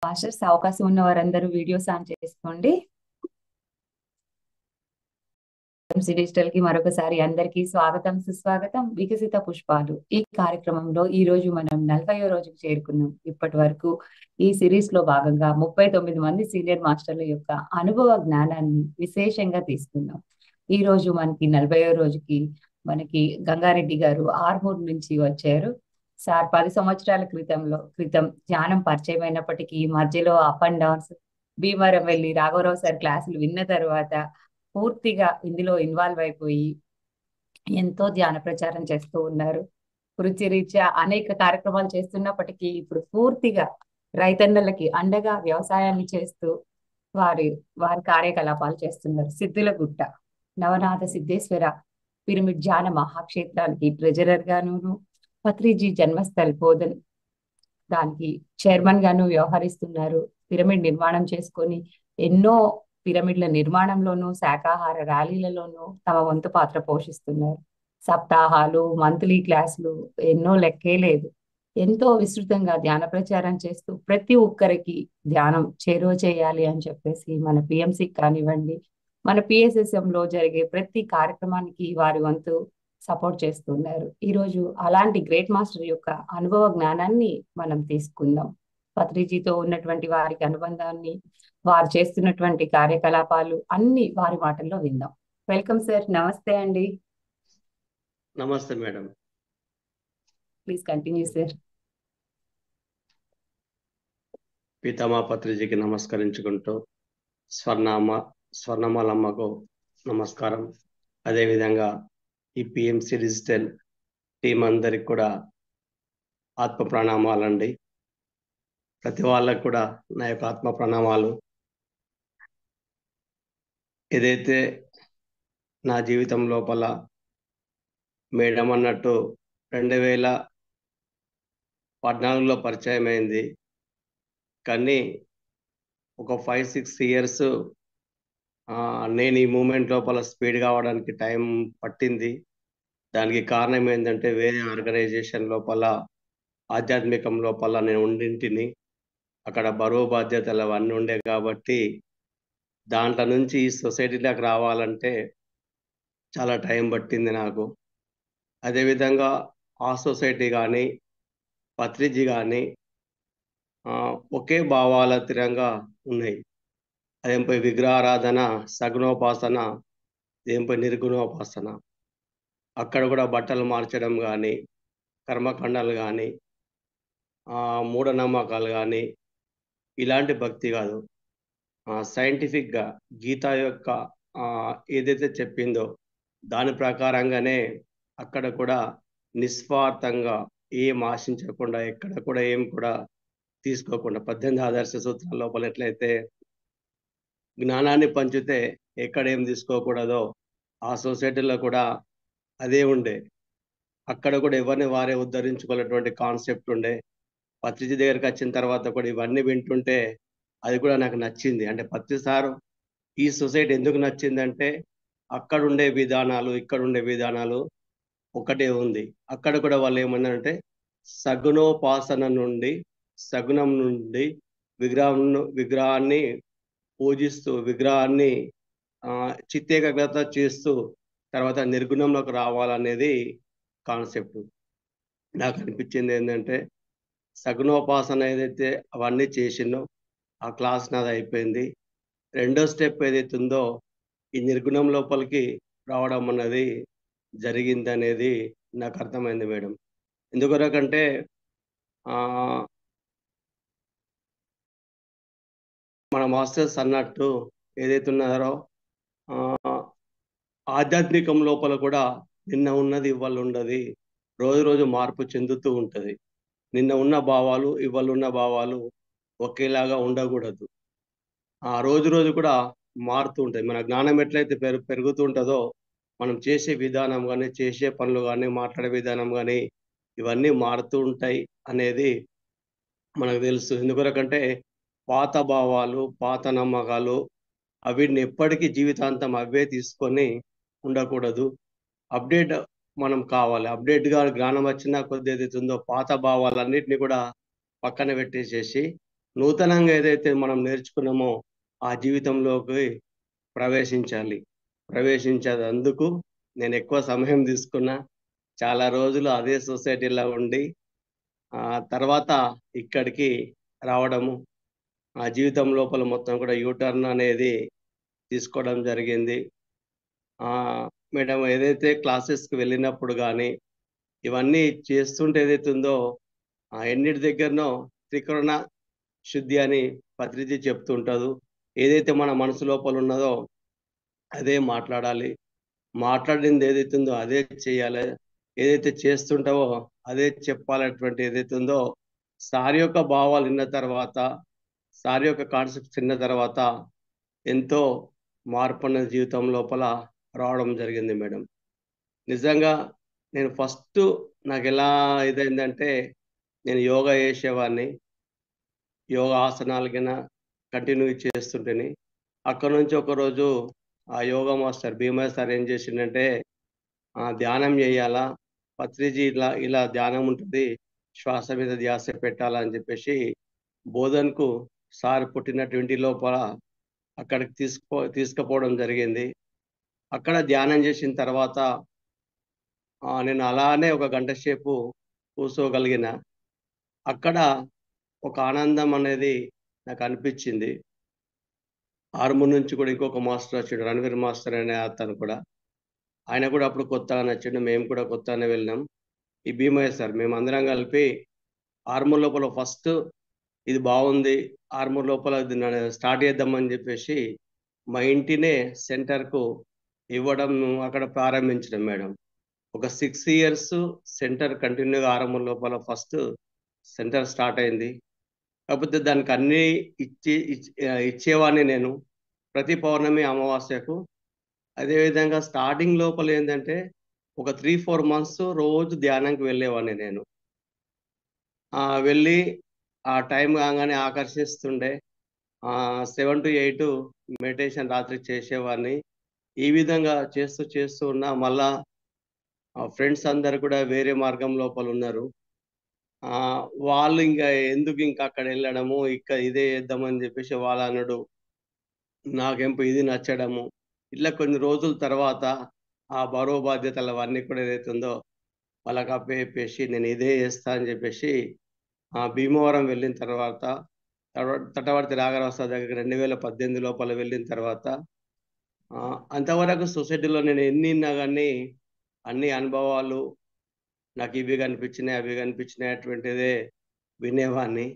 Masters అవకాశం ఉన్న వారందరూ వీడియోస్ ఆన్ చేసుకోండి. డిజిటల్ కి మరొకసారి అందరికీ స్వాగతం సుస్వాగతం. వికసిత పుష్పాలు ఈ కార్యక్రమంలో ఈ రోజు మనం 40వ రోజుకు చేరుకున్నాం. ఇప్పటి వరకు ఈ సిరీస్ లో భాగంగా 39 మంది సీనియర్ మాస్టర్ల యొక్క అనుభవ జ్ఞానాన్ని విశేషంగా తీసుకున్నాం. ఈ రోజు మనకి 40వ రోజుకి గంగారెడ్డి గారు ఆర్మూర్ నుంచి వచ్చారు. సార్ 10 సంవత్సరాల క్రితం ధ్యానం పరిచయం అయినప్పటికీ మధ్యలో అప్ అండ్ డౌన్స్, భీమవరం వెళ్ళి రాఘవరావు సార్ క్లాసులు విన్న తర్వాత పూర్తిగా ఇందులో ఇన్వాల్వ్ అయిపోయి ఎంతో ధ్యాన ప్రచారం చేస్తూ ఉన్నారు. వృత్తిరీత్యా అనేక కార్యక్రమాలు చేస్తున్నప్పటికీ ఇప్పుడు పూర్తిగా రైతన్నలకి అండగా వ్యవసాయాన్ని చేస్తూ వారి వారి కార్యకలాపాలు చేస్తున్నారు. సిద్ధులగుట్ట నవనాథ సిద్ధేశ్వర పిరమిడ్ ధ్యాన మహాక్షేత్రానికి ట్రెజరర్ గాను, పత్రిజీ జన్మస్థల్ బోధన్ దానికి చైర్మన్ గాను వ్యవహరిస్తున్నారు. పిరమిడ్ నిర్మాణం చేసుకొని ఎన్నో పిరమిడ్ల నిర్మాణంలోనూ శాకాహార ర్యాలీలలోనూ తమ వంతు పాత్ర పోషిస్తున్నారు. సప్తాహాలు, మంత్లీ క్లాసులు ఎన్నో లెక్కే లేదు. ఎంతో విస్తృతంగా ధ్యాన ప్రచారం చేస్తూ ప్రతి ఒక్కరికి ధ్యానం చేరువ చేయాలి అని చెప్పేసి మన పిఎంసి కానివ్వండి, మన పిఎస్ఎస్ఎం లో జరిగే ప్రతి కార్యక్రమానికి వారి వంతు సపోర్ట్ చేస్తున్నారు. ఈరోజు అలాంటి గ్రేట్ మాస్టర్ యొక్క అనుభవ జ్ఞానాన్ని మనం తీసుకుందాం. పత్రిజీతో ఉన్నటువంటి వారికి అనుబంధాన్ని, వారు చేస్తున్నటువంటి కార్యకలాపాలు అన్ని వారి మాటల్లో విందాం. Welcome sir. నమస్తే అండి. నమస్తే మేడం. Please continue sir. పీతామా పత్రిజీకి నమస్కరించుకుంటూ స్వర్ణమాలమ్మకు నమస్కారం. అదేవిధంగా ఈ పిఎంసి డిజిటల్ టీం అందరికి కూడా ఆత్మ ప్రణామాలండి. ప్రతి వాళ్ళకు కూడా నా యొక్క ఆత్మ ప్రణామాలు. ఏదైతే నా జీవితం లోపల మేడం అన్నట్టు 2014లో పరిచయం అయింది. కానీ ఒక 5-6 ఇయర్స్ నేను ఈ మూమెంట్ లోపల స్పీడ్ కావడానికి టైం పట్టింది. దానికి కారణం ఏంటంటే వేరే ఆర్గనైజేషన్ లోపల, ఆధ్యాత్మికం లోపల నేను ఉండింటిని. అక్కడ బరువు బాధ్యతలు అవన్నీ ఉండే కాబట్టి దాంట్లో నుంచి ఈ సొసైటీలోకి రావాలంటే చాలా టైం పట్టింది నాకు. అదేవిధంగా ఆ సొసైటీ కానీ పత్రిజీ కానీ ఒకే భావాల తీరంగా ఉన్నాయి. అదేంపై విగ్రహారాధన, సగుణోపాసన, దేంపై నిర్గుణోపాసన. అక్కడ కూడా బట్టలు మార్చడం కానీ, కర్మకాండాలు కానీ, మూఢనమ్మకాలు కానీ ఇలాంటి భక్తి కాదు. సైంటిఫిక్గా గీత యొక్క ఏదైతే చెప్పిందో దాని ప్రకారంగానే అక్కడ కూడా నిస్వార్థంగా ఏం ఆశించకుండా, ఎక్కడ కూడా ఏం కూడా తీసుకోకుండా 18 ఆదర్శ సూత్రాల లోపల ఎట్లయితే జ్ఞానాన్ని పంచితే ఎక్కడ ఏం తీసుకోకూడదో ఆ సొసైటీలో కూడా అదే ఉండే. అక్కడ కూడా ఎవరిని వారే ఉద్ధరించుకునేటువంటి కాన్సెప్ట్ ఉండే. పత్రిజీ దగ్గరికి వచ్చిన తర్వాత కూడా ఇవన్నీ వింటుంటే అది కూడా నాకు నచ్చింది. అంటే పత్రి సారు ఈ సొసైటీ ఎందుకు నచ్చిందంటే అక్కడ ఉండే విధానాలు, ఇక్కడ ఉండే విధానాలు ఒకటే ఉంది. అక్కడ కూడా వాళ్ళు ఏమన్నారంటే సగుణోపాసన నుండి, సగుణం నుండి విగ్రహాన్ని పూజిస్తూ, విగ్రహాన్ని చిత్తేకాగ్రత చేస్తూ తర్వాత నిర్గుణంలోకి రావాలనేది కాన్సెప్ట్. నాకు అనిపించింది ఏంటంటే సగుణోపాసన ఏదైతే అవన్నీ చేసిందో ఆ క్లాస్ నాది అయిపోయింది. రెండో స్టెప్ ఏదైతే ఉందో ఈ నిర్గుణం లోపలికి రావడం అన్నది జరిగింది అనేది నాకు అర్థమైంది మేడం. ఎందుకొరకంటే మన మాస్టర్స్ అన్నట్టు ఏదైతే ఉన్నారో ఆధ్యాత్మికం లోపల కూడా నిన్న ఉన్నది ఇవాళ ఉండదు, రోజు రోజు మార్పు చెందుతూ ఉంటుంది. నిన్న ఉన్న భావాలు ఇవాళ ఉన్న భావాలు ఒకేలాగా ఉండకూడదు. ఆ రోజు రోజు కూడా మారుతూ ఉంటుంది. మన జ్ఞానం ఎట్లయితే పెరుగుతూ ఉంటుందో మనం చేసే విధానం కానీ, చేసే పనులు కానీ, మాట్లాడే విధానం కానీ ఇవన్నీ మారుతూ ఉంటాయి అనేది మనకు తెలుసు. ఎందుకొరకంటే పాత భావాలు, పాత నమ్మకాలు అవిటిని ఎప్పటికీ జీవితాంతం అవే తీసుకొని ఉండకూడదు. అప్డేట్ మనం కావాలి. అప్డేట్గా జ్ఞానం వచ్చినా కొద్ది ఏదైతే ఉందో పాత భావాలన్నిటిని కూడా పక్కన పెట్టేసేసి నూతనంగా ఏదైతే మనం నేర్చుకున్నామో ఆ జీవితంలోకి ప్రవేశించాలి. ప్రవేశించేందుకు నేను ఎక్కువ సమయం తీసుకున్నా. చాలా రోజులు అదే సొసైటీలో ఉండి తర్వాత ఇక్కడికి రావడము, ఆ జీవితం లోపల మొత్తం కూడా యూటర్న్ అనేది తీసుకోవడం జరిగింది. మేడం ఏదైతే క్లాసెస్కి వెళ్ళినప్పుడు కానీ ఇవన్నీ చేస్తుంటే ఏదైతే ఉందో ఎన్నిటి దగ్గరనో త్రికరణ శుద్ధి అని పత్రిజీ చెప్తుంటారు. ఏదైతే మన మనసు లోపల ఉన్నదో అదే మాట్లాడాలి. మాట్లాడింది ఏదైతే ఉందో అదే చేయాలి. ఏదైతే చేస్తుంటావో అదే చెప్పాలన్నటువంటి ఏదైతే ఉందో సార్ యొక్క భావాలు విన్న తర్వాత, సార్ యొక్క కాన్సెప్ట్స్ విన్న తర్వాత ఎంతో మార్పు అన్న జీవితం లోపల రావడం జరిగింది మేడం. నిజంగా నేను ఫస్ట్ నాకు ఎలా ఇదైందంటే, నేను యోగా చేసేవాడిని. యోగా ఆసనాలు కింద కంటిన్యూ చేస్తుంటేని అక్కడ నుంచి ఒకరోజు ఆ యోగా మాస్టర్ భీమయ్య సార్ ఏం చేసిండంటే, ధ్యానం చేయాలా, పత్రిజీ ఇలా ఇలా ధ్యానం ఉంటుంది, శ్వాస మీద ధ్యాస పెట్టాలని చెప్పేసి బోధనకు సార్ పుట్టినటువంటి లోపల అక్కడికి తీసుకుపోవడం జరిగింది. అక్కడ ధ్యానం చేసిన తర్వాత నేను అలానే ఒక గంట సేపు కూర్చోగలిగిన. అక్కడ ఒక ఆనందం అనేది నాకు అనిపించింది. ఆర్మూర్ నుంచి కూడా ఇంకొక మాస్టర్ వచ్చాడు, రణవీర్ మాస్టర్ అనే అతను కూడా. ఆయన కూడా అప్పుడు కొత్తగా నచ్చిండు, మేము కూడా కొత్తగానే వెళ్ళినాం. ఈ భీమయ్య సార్ మేమందరం కలిపి ఆర్మూర్ లోపల ఫస్ట్ ఇది బాగుంది, ఆర్మూర్ లోపల స్టార్ట్ చేద్దామని చెప్పేసి మా ఇంటినే సెంటర్కు ఇవ్వడం అక్కడ ప్రారంభించడం మేడం. ఒక 6 ఇయర్స్ సెంటర్ కంటిన్యూగా ఆర్మూర్ లోపల ఫస్ట్ సెంటర్ స్టార్ట్ అయింది. కాకపోతే దానికి అన్నీ ఇచ్చేవాడిని నేను ప్రతి పౌర్ణమి అమావాస్యకు. అదేవిధంగా స్టార్టింగ్ లోపల ఏంటంటే ఒక 3-4 మంత్స్ రోజు ధ్యానంకి వెళ్ళేవాడిని నేను. వెళ్ళి ఆ టైం కాగానే ఆకర్షిస్తుండే 7 to 8 మెడిటేషన్ రాత్రి చేసేవాడిని. ఈ విధంగా చేస్తూ ఉన్నా మళ్ళా ఫ్రెండ్స్ అందరు కూడా వేరే మార్గం లోపల ఉన్నారు. వాళ్ళు ఇంకా ఎందుకు ఇంకా అక్కడ వెళ్ళడము, ఇదే చేద్దామని చెప్పేసి వాళ్ళు అనడు, నాకెంపు ఇది నచ్చడము. ఇట్లా కొన్ని రోజుల తర్వాత ఆ బరువు బాధ్యతలు అవన్నీ కూడా ఏదైతే ఉందో వాళ్ళకి అప్పేసి నేను ఇదే చేస్తా అని చెప్పేసి భీమవరం వెళ్ళిన తర్వాత తటవర్తి రాఘరావు సార్ దగ్గర 2018 లోపల వెళ్ళిన తర్వాత అంతవరకు సొసైటీలో నేను ఎన్నిన్నా కానీ అన్ని అనుభవాలు నాకు ఇవి కనిపించినాయి అవి కనిపించినాయి అటువంటిదే వినేవాడిని.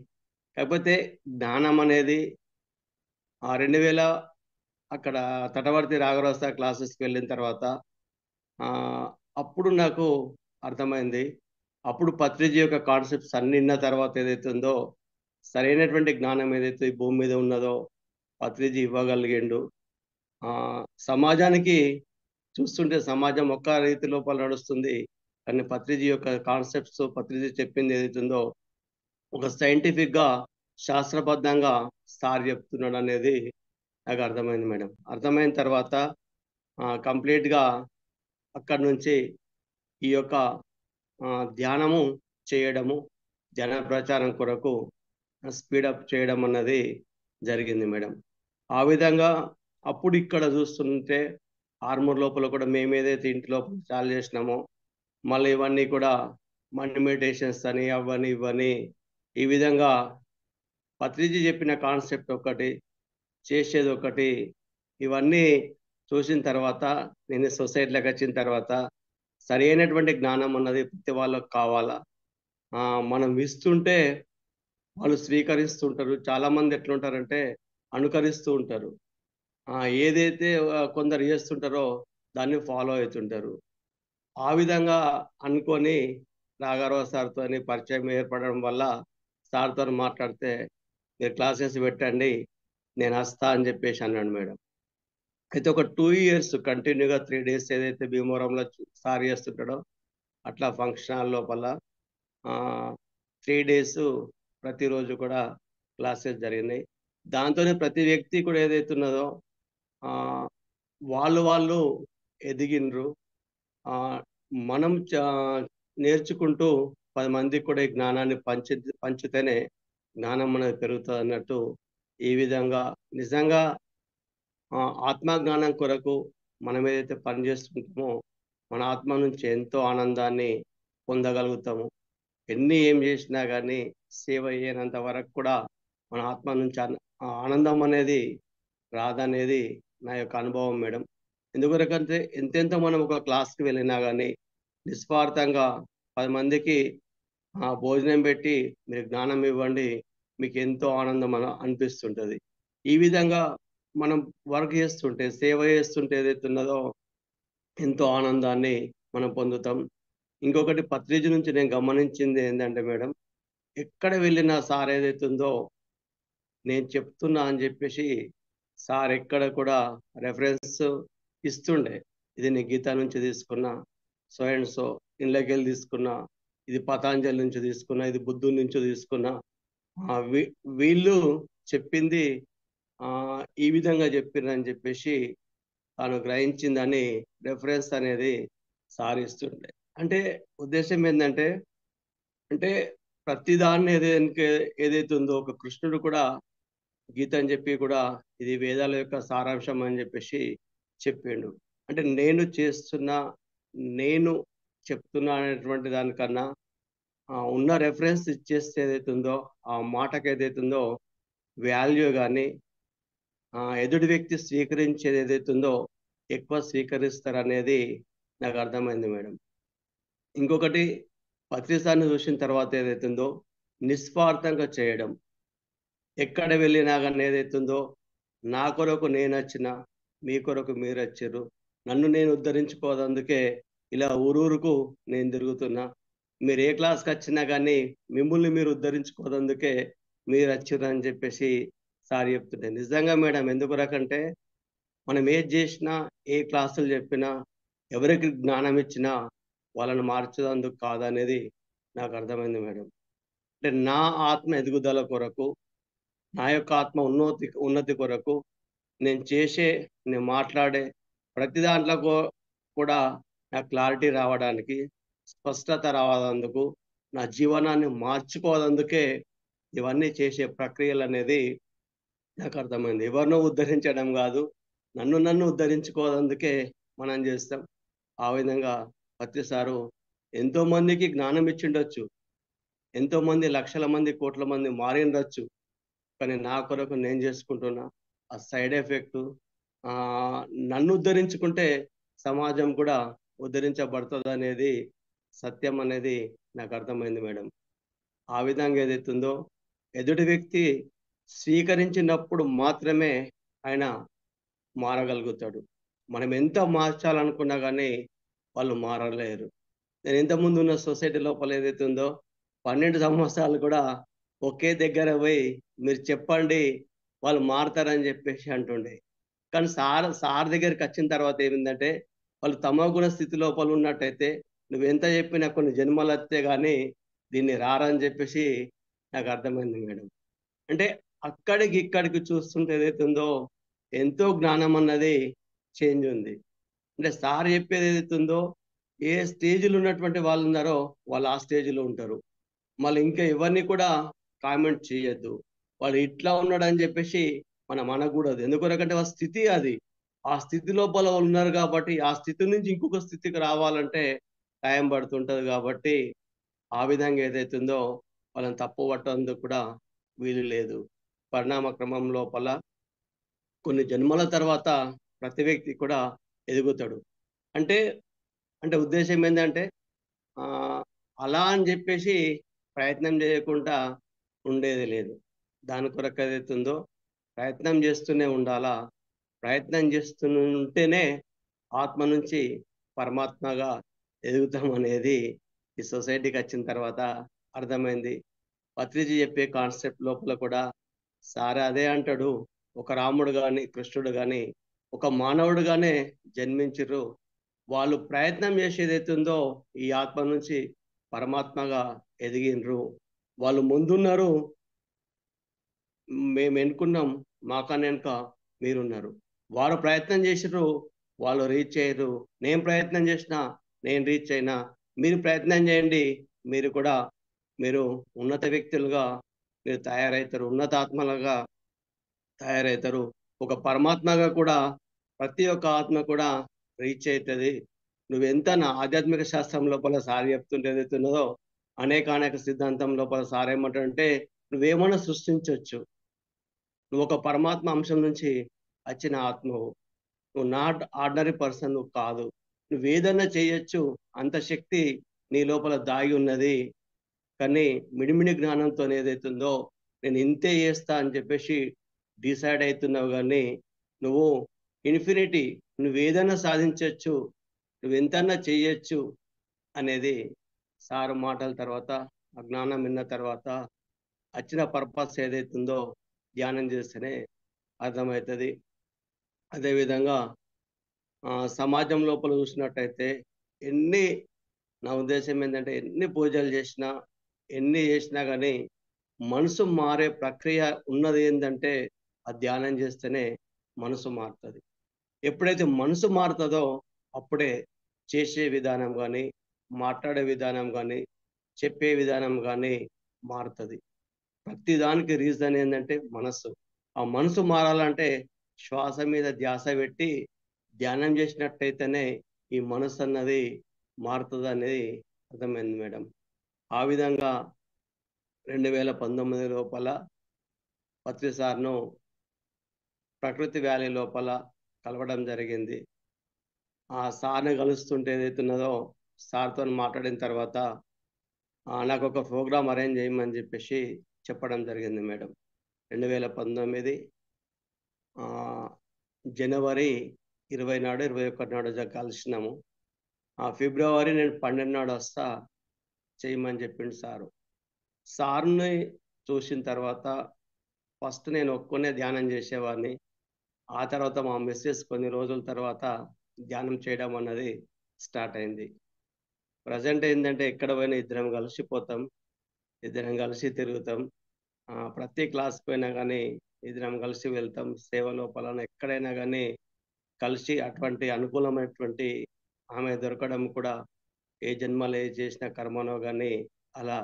కాకపోతే జ్ఞానం అనేది 2000 అక్కడ తటవర్తి రాఘరావు సార్ క్లాసెస్కి వెళ్ళిన తర్వాత అప్పుడు నాకు అర్థమైంది. అప్పుడు పత్రిజీ యొక్క కాన్సెప్ట్స్ అన్ని విన్న తర్వాత ఏదైతే ఉందో సరైనటువంటి జ్ఞానం ఏదైతే ఈ భూమి మీద ఉన్నదో పత్రిజీ ఇవ్వగలిగిండు. సమాజానికి చూస్తుంటే సమాజం ఒక్క రీతి లోపల నడుస్తుంది, కానీ పత్రిజీ యొక్క కాన్సెప్ట్స్ పత్రిజీ చెప్పింది ఏదైతే ఉందో ఒక సైంటిఫిక్గా శాస్త్రబద్ధంగా సార్ చెప్తున్నాడు అనేది నాకు అర్థమైంది మేడం. అర్థమైన తర్వాత కంప్లీట్గా అక్కడి నుంచి ఈ యొక్క ధ్యానము చేయడము, జన ప్రచారం కొరకు స్పీడప్ చేయడం అన్నది జరిగింది మేడం. ఆ విధంగా అప్పుడు ఇక్కడ చూస్తుంటే ఆర్మూర్ లోపల కూడా మేము ఏదైతే ఇంటి లోపల చాలు చేసినామో మళ్ళీ ఇవన్నీ కూడా మండి మెడిటేషన్స్ అని అవన్నీ ఇవన్నీ ఈ విధంగా పత్రిజీ చెప్పిన కాన్సెప్ట్ ఒకటి, చేసేది ఒకటి, ఇవన్నీ చూసిన తర్వాత నేను సొసైటీలోకి వచ్చిన తర్వాత సరైనటువంటి జ్ఞానం అన్నది ప్రతి వాళ్ళకు కావాలా. మనం ఇస్తుంటే వాళ్ళు స్వీకరిస్తుంటారు. చాలామంది ఎట్లుంటారంటే అనుకరిస్తూ ఉంటారు. ఏదైతే కొందరు చేస్తుంటారో దాన్ని ఫాలో అవుతుంటారు. ఆ విధంగా అనుకొని రాఘరావు సార్తో పరిచయం ఏర్పడడం వల్ల సార్తో మాట్లాడితే మీరు క్లాసెస్ పెట్టండి నేను వస్తా అని చెప్పేసి అన్నాడు మేడం. అయితే ఒక 2 years కంటిన్యూగా 3 days ఏదైతే భీమవరంలో సార్ చేస్తుంటాడో అట్లా ఫంక్షన్ హాల్ లోపల 3 days ప్రతిరోజు కూడా క్లాసెస్ జరిగినాయి. దాంతోనే ప్రతి వ్యక్తి కూడా ఏదైతే ఉన్నదో వాళ్ళు ఎదిగినరు. మనం నేర్చుకుంటూ 10 మందికి కూడా ఈ జ్ఞానాన్ని పంచితేనే జ్ఞానం అనేది పెరుగుతుంది అన్నట్టు ఈ విధంగా నిజంగా ఆత్మజ్ఞానం కొరకు మనం ఏదైతే పని చేస్తుంటామో మన ఆత్మ నుంచి ఎంతో ఆనందాన్ని పొందగలుగుతాము. ఏం చేసినా కానీ సేవ అయ్యేంత వరకు కూడా మన ఆత్మ నుంచి ఆనందం అనేది రాదనేది నా యొక్క అనుభవం మేడం. ఎందుకంటే ఎంతెంత మనం ఒక క్లాస్కి వెళ్ళినా కానీ నిస్వార్థంగా 10 మందికి భోజనం పెట్టి మీరు జ్ఞానం ఇవ్వండి, మీకు ఎంతో ఆనందం అనిపిస్తుంటుంది. ఈ విధంగా మనం వర్క్ చేస్తుంటే, సేవ చేస్తుంటే ఏదైతే ఉన్నదో ఎంతో ఆనందాన్ని మనం పొందుతాం. ఇంకొకటి పత్రిజీ నుంచి నేను గమనించింది ఏంటంటే మేడం, ఎక్కడ వెళ్ళినా సార్ ఏదైతే ఉందో నేను చెప్తున్నా అని చెప్పేసి సార్ ఎక్కడ కూడా రెఫరెన్స్ ఇస్తుండే. ఇది నేను గీత నుంచి తీసుకున్నా, సో అండ్ సో ఇండ్లకెళ్ళి తీసుకున్నా, ఇది పతాంజలి నుంచి తీసుకున్నా, ఇది బుద్ధుడి నుంచి తీసుకున్నా. వీళ్ళు చెప్పింది ఈ విధంగా చెప్పిరని చెప్పేసి తాను గ్రహించిందని రెఫరెన్స్ అనేది సారిస్తుండే. అంటే ఉద్దేశం ఏంటంటే, అంటే ప్రతిదాన్ని ఏదైతే ఉందో ఒక కృష్ణుడు కూడా గీత అని చెప్పి కూడా ఇది వేదాల యొక్క సారాంశం అని చెప్పేసి చెప్పిండు. అంటే నేను చెప్తున్నా అనేటువంటి దానికన్నా ఉన్న రెఫరెన్స్ ఇచ్చేస్తే ఏదైతే ఉందో ఆ మాటకి ఏదైతే ఉందో వాల్యూ కానీ ఎదుటి వ్యక్తి స్వీకరించేది ఏదైతే ఉందో ఎక్కువ స్వీకరిస్తారనేది నాకు అర్థమైంది మేడం. ఇంకొకటి పత్రిసాన్ని చూసిన తర్వాత ఏదైతే ఉందో నిస్వార్థంగా చేయడం. ఎక్కడ వెళ్ళినా కానీ ఏదైతే ఉందో నా కొరకు నేను వచ్చిన, మీ కొరకు మీరు వచ్చారు, నన్ను నేను ఉద్ధరించుకోదందుకే ఇలా ఊరూరుకు నేను తిరుగుతున్నా, మీరు ఏ క్లాస్కి వచ్చినా కానీ మిమ్మల్ని మీరు ఉద్ధరించుకోదందుకే మీరు వచ్చారు అని చెప్పేసి సార్ చెప్తుంటే నిజంగా మేడం. ఎందుకు రకంటే మనం ఏది చేసినా, ఏ క్లాసులు చెప్పినా, ఎవరికి జ్ఞానం ఇచ్చినా వాళ్ళని మార్చేందుకు కాదనేది నాకు అర్థమైంది మేడం. అంటే నా ఆత్మ ఎదుగుదల కొరకు, నా యొక్క ఆత్మ ఉన్నతి కొరకు నేను మాట్లాడే ప్రతి దాంట్లో కూడా నాకు క్లారిటీ రావడానికి, స్పష్టత రావడానికి, నా జీవనాన్ని మార్చుకోవడానికే ఇవన్నీ చేసే ప్రక్రియలు అనేది నాకు అర్థమైంది. ఎవరినో ఉద్ధరించడం కాదు, నన్ను ఉద్ధరించుకోవడానికే మనం చేస్తాం. ఆ విధంగా పత్రిసారు ఎంతో మందికి జ్ఞానం ఇచ్చిండొచ్చు, ఎంతో మంది లక్షల మంది కోట్ల మంది మారిండొచ్చు. కానీ నా కొరకు నేను చేసుకుంటున్నా ఆ సైడ్ ఎఫెక్ట్ నన్ను ఉద్ధరించుకుంటే సమాజం కూడా ఉద్ధరించబడుతుంది అనేది సత్యం అనేది నాకు అర్థమైంది మేడం. ఆ విధంగా ఏదైతుందో ఎదుటి వ్యక్తి స్వీకరించినప్పుడు మాత్రమే ఆయన మారగలుగుతాడు. మనం ఎంత మార్చాలనుకున్నా కానీ వాళ్ళు మారలేరు. నేను ఇంతకుముందు ఉన్న సొసైటీ లోపల ఏదైతే ఉందో 12 సంవత్సరాలు కూడా ఒకే దగ్గర పోయి మీరు చెప్పండి వాళ్ళు మారుతారని చెప్పేసి అంటుండే. కానీ సార్ దగ్గరికి వచ్చిన తర్వాత ఏమిందంటే వాళ్ళు తమ గుణ స్థితి లోపల ఉన్నట్టయితే నువ్వు ఎంత చెప్పినా కొన్ని జన్మలు వస్తే కానీ దీన్ని రారని చెప్పేసి నాకు అర్థమైంది మేడం. అంటే ఇక్కడికి చూస్తుంటే ఏదైతే ఉందో ఎంతో జ్ఞానం అన్నది చేంజ్ ఉంది. అంటే సార్ చెప్పేది ఏదైతే ఉందో ఏ స్టేజ్లో ఉన్నటువంటి వాళ్ళు ఉన్నారో వాళ్ళు ఆ స్టేజ్లో ఉంటారు. మళ్ళీ ఇంకా ఎవరిని కూడా కామెంట్ చేయొద్దు, వాడు ఇట్లా ఉన్నాడు అని చెప్పేసి మనం అనకూడదు. ఎందుకంటే వాళ్ళ స్థితి అది, ఆ స్థితి లోపల వాళ్ళు ఉన్నారు కాబట్టి ఆ స్థితి నుంచి ఇంకొక స్థితికి రావాలంటే టైం పడుతుంటది. కాబట్టి ఆ విధంగా ఏదైతుందో వాళ్ళని తప్పు పట్టేందుకు కూడా వీలు లేదు. పరిణామ క్రమం లోపల కొన్ని జన్మల తర్వాత ప్రతి వ్యక్తి కూడా ఎదుగుతాడు. అంటే అంటే ఉద్దేశం ఏంటంటే అలా అని చెప్పేసి ప్రయత్నం చేయకుండా ఉండేది లేదు. దాని కొరకు ఏదైతుందో ప్రయత్నం చేస్తూనే ఉండాలా. ప్రయత్నం చేస్తుంటేనే ఆత్మ నుంచి పరమాత్మగా ఎదుగుతాం అనేది ఈ సొసైటీకి వచ్చిన తర్వాత అర్థమైంది. పత్రిజీ చెప్పే కాన్సెప్ట్ లోపల కూడా సార్ అదే అంటాడు. ఒక రాముడు కానీ కృష్ణుడు కానీ ఒక మానవుడుగానే జన్మించరు. వాళ్ళు ప్రయత్నం చేసేది అవుతుందో ఈ ఆత్మ నుంచి పరమాత్మగా ఎదిగినరు. వాళ్ళు ముందున్నారు, మేము ఎన్నుకున్నాం, మాకన్నా వెనుక మీరున్నారు. వారు ప్రయత్నం చేసిర్రు, వాళ్ళు రీచ్ అయ్యారు. నేను ప్రయత్నం చేసినా నేను రీచ్ అయినా. మీరు ప్రయత్నం చేయండి, మీరు ఉన్నత వ్యక్తులుగా మీరు తయారవుతారు, ఉన్నతాత్మలుగా తయారవుతారు. ఒక పరమాత్మగా కూడా ప్రతి ఒక్క ఆత్మ కూడా రీచ్ అవుతుంది. నువ్వెంత నా ఆధ్యాత్మిక శాస్త్రం లోపల సారి చెప్తుంటే ఏదైతే ఉన్నదో అనేక సిద్ధాంతం లోపల సార్ ఏమంటాడంటే నువ్వేమన్నా సృష్టించవచ్చు, నువ్వు ఒక పరమాత్మ అంశం నుంచి వచ్చిన ఆత్మవు, నువ్వు నాట్ ఆర్డినరీ పర్సన్ నువ్వు కాదు, నువ్వేదన్నా చేయొచ్చు, అంత శక్తి నీ లోపల దాగి ఉన్నది. కానీ మిడిమిడి జ్ఞానంతో ఏదైతుందో నేను ఇంతే చేస్తా అని చెప్పేసి డిసైడ్ అవుతున్నావు. కానీ నువ్వు ఇన్ఫినిటీ, నువ్వేదన్నా సాధించవచ్చు, నువ్వెంతన్నా చెయ్యొచ్చు అనేది సారు మాటల తర్వాత ఆ జ్ఞానం విన్న తర్వాత వచ్చిన పర్పస్ ఏదైతుందో ధ్యానం చేస్తేనే అర్థమవుతుంది. అదేవిధంగా సమాజం లోపల చూసినట్టయితే ఎన్ని, నా ఉద్దేశం ఏంటంటే ఎన్ని పూజలు చేసినా ఎన్ని చేసినా కానీ మనసు మారే ప్రక్రియ ఉన్నది ఏంటంటే ఆ ధ్యానం చేస్తేనే మనసు మారుతుంది. ఎప్పుడైతే మనసు మారుతుందో అప్పుడే చేసే విధానం కానీ, మాట్లాడే విధానం కానీ, చెప్పే విధానం కానీ మారుతుంది. ప్రతి దానికి రీజన్ ఏంటంటే మనసు. ఆ మనసు మారాలంటే శ్వాస మీద ధ్యాస పెట్టి ధ్యానం చేసినట్టయితేనే ఈ మనసు అన్నది మారుతుంది అనేది అర్థమైంది మేడం. ఆ విధంగా 2019 లోపల పత్రి సార్ను ప్రకృతి వ్యాలీ లోపల కలవడం జరిగింది. ఆ సార్ని కలుస్తుంటే ఏదైతున్నదో సార్తో మాట్లాడిన తర్వాత నాకు ఒక ప్రోగ్రామ్ అరేంజ్ చేయమని చెప్పేసి చెప్పడం జరిగింది మేడం. 2019 జనవరి 20 నాడు 21 నాడు కలిసినాము. ఫిబ్రవరి నేను 12 నాడు వస్తా చేయమని చెప్పిండు సారు. సార్ని చూసిన తర్వాత ఫస్ట్ నేను ఒక్కనే ధ్యానం చేసేవాడిని. ఆ తర్వాత మా మిస్సెస్ కొన్ని రోజుల తర్వాత ధ్యానం చేయడం అన్నది స్టార్ట్ అయింది. ప్రజెంట్ ఏంటంటే ఎక్కడ పోయినా ఇద్దరం కలిసిపోతాం, ఇద్దరం కలిసి తిరుగుతాం. ప్రతి క్లాస్ పోయినా కానీ ఇద్దరం కలిసి వెళ్తాం. సేవ లోపల ఎక్కడైనా కానీ కలిసి అటువంటి అనుకూలమైనటువంటి ఆమె దొరకడం కూడా ఏ జన్మలో ఏ చేసిన కర్మనో కానీ అలా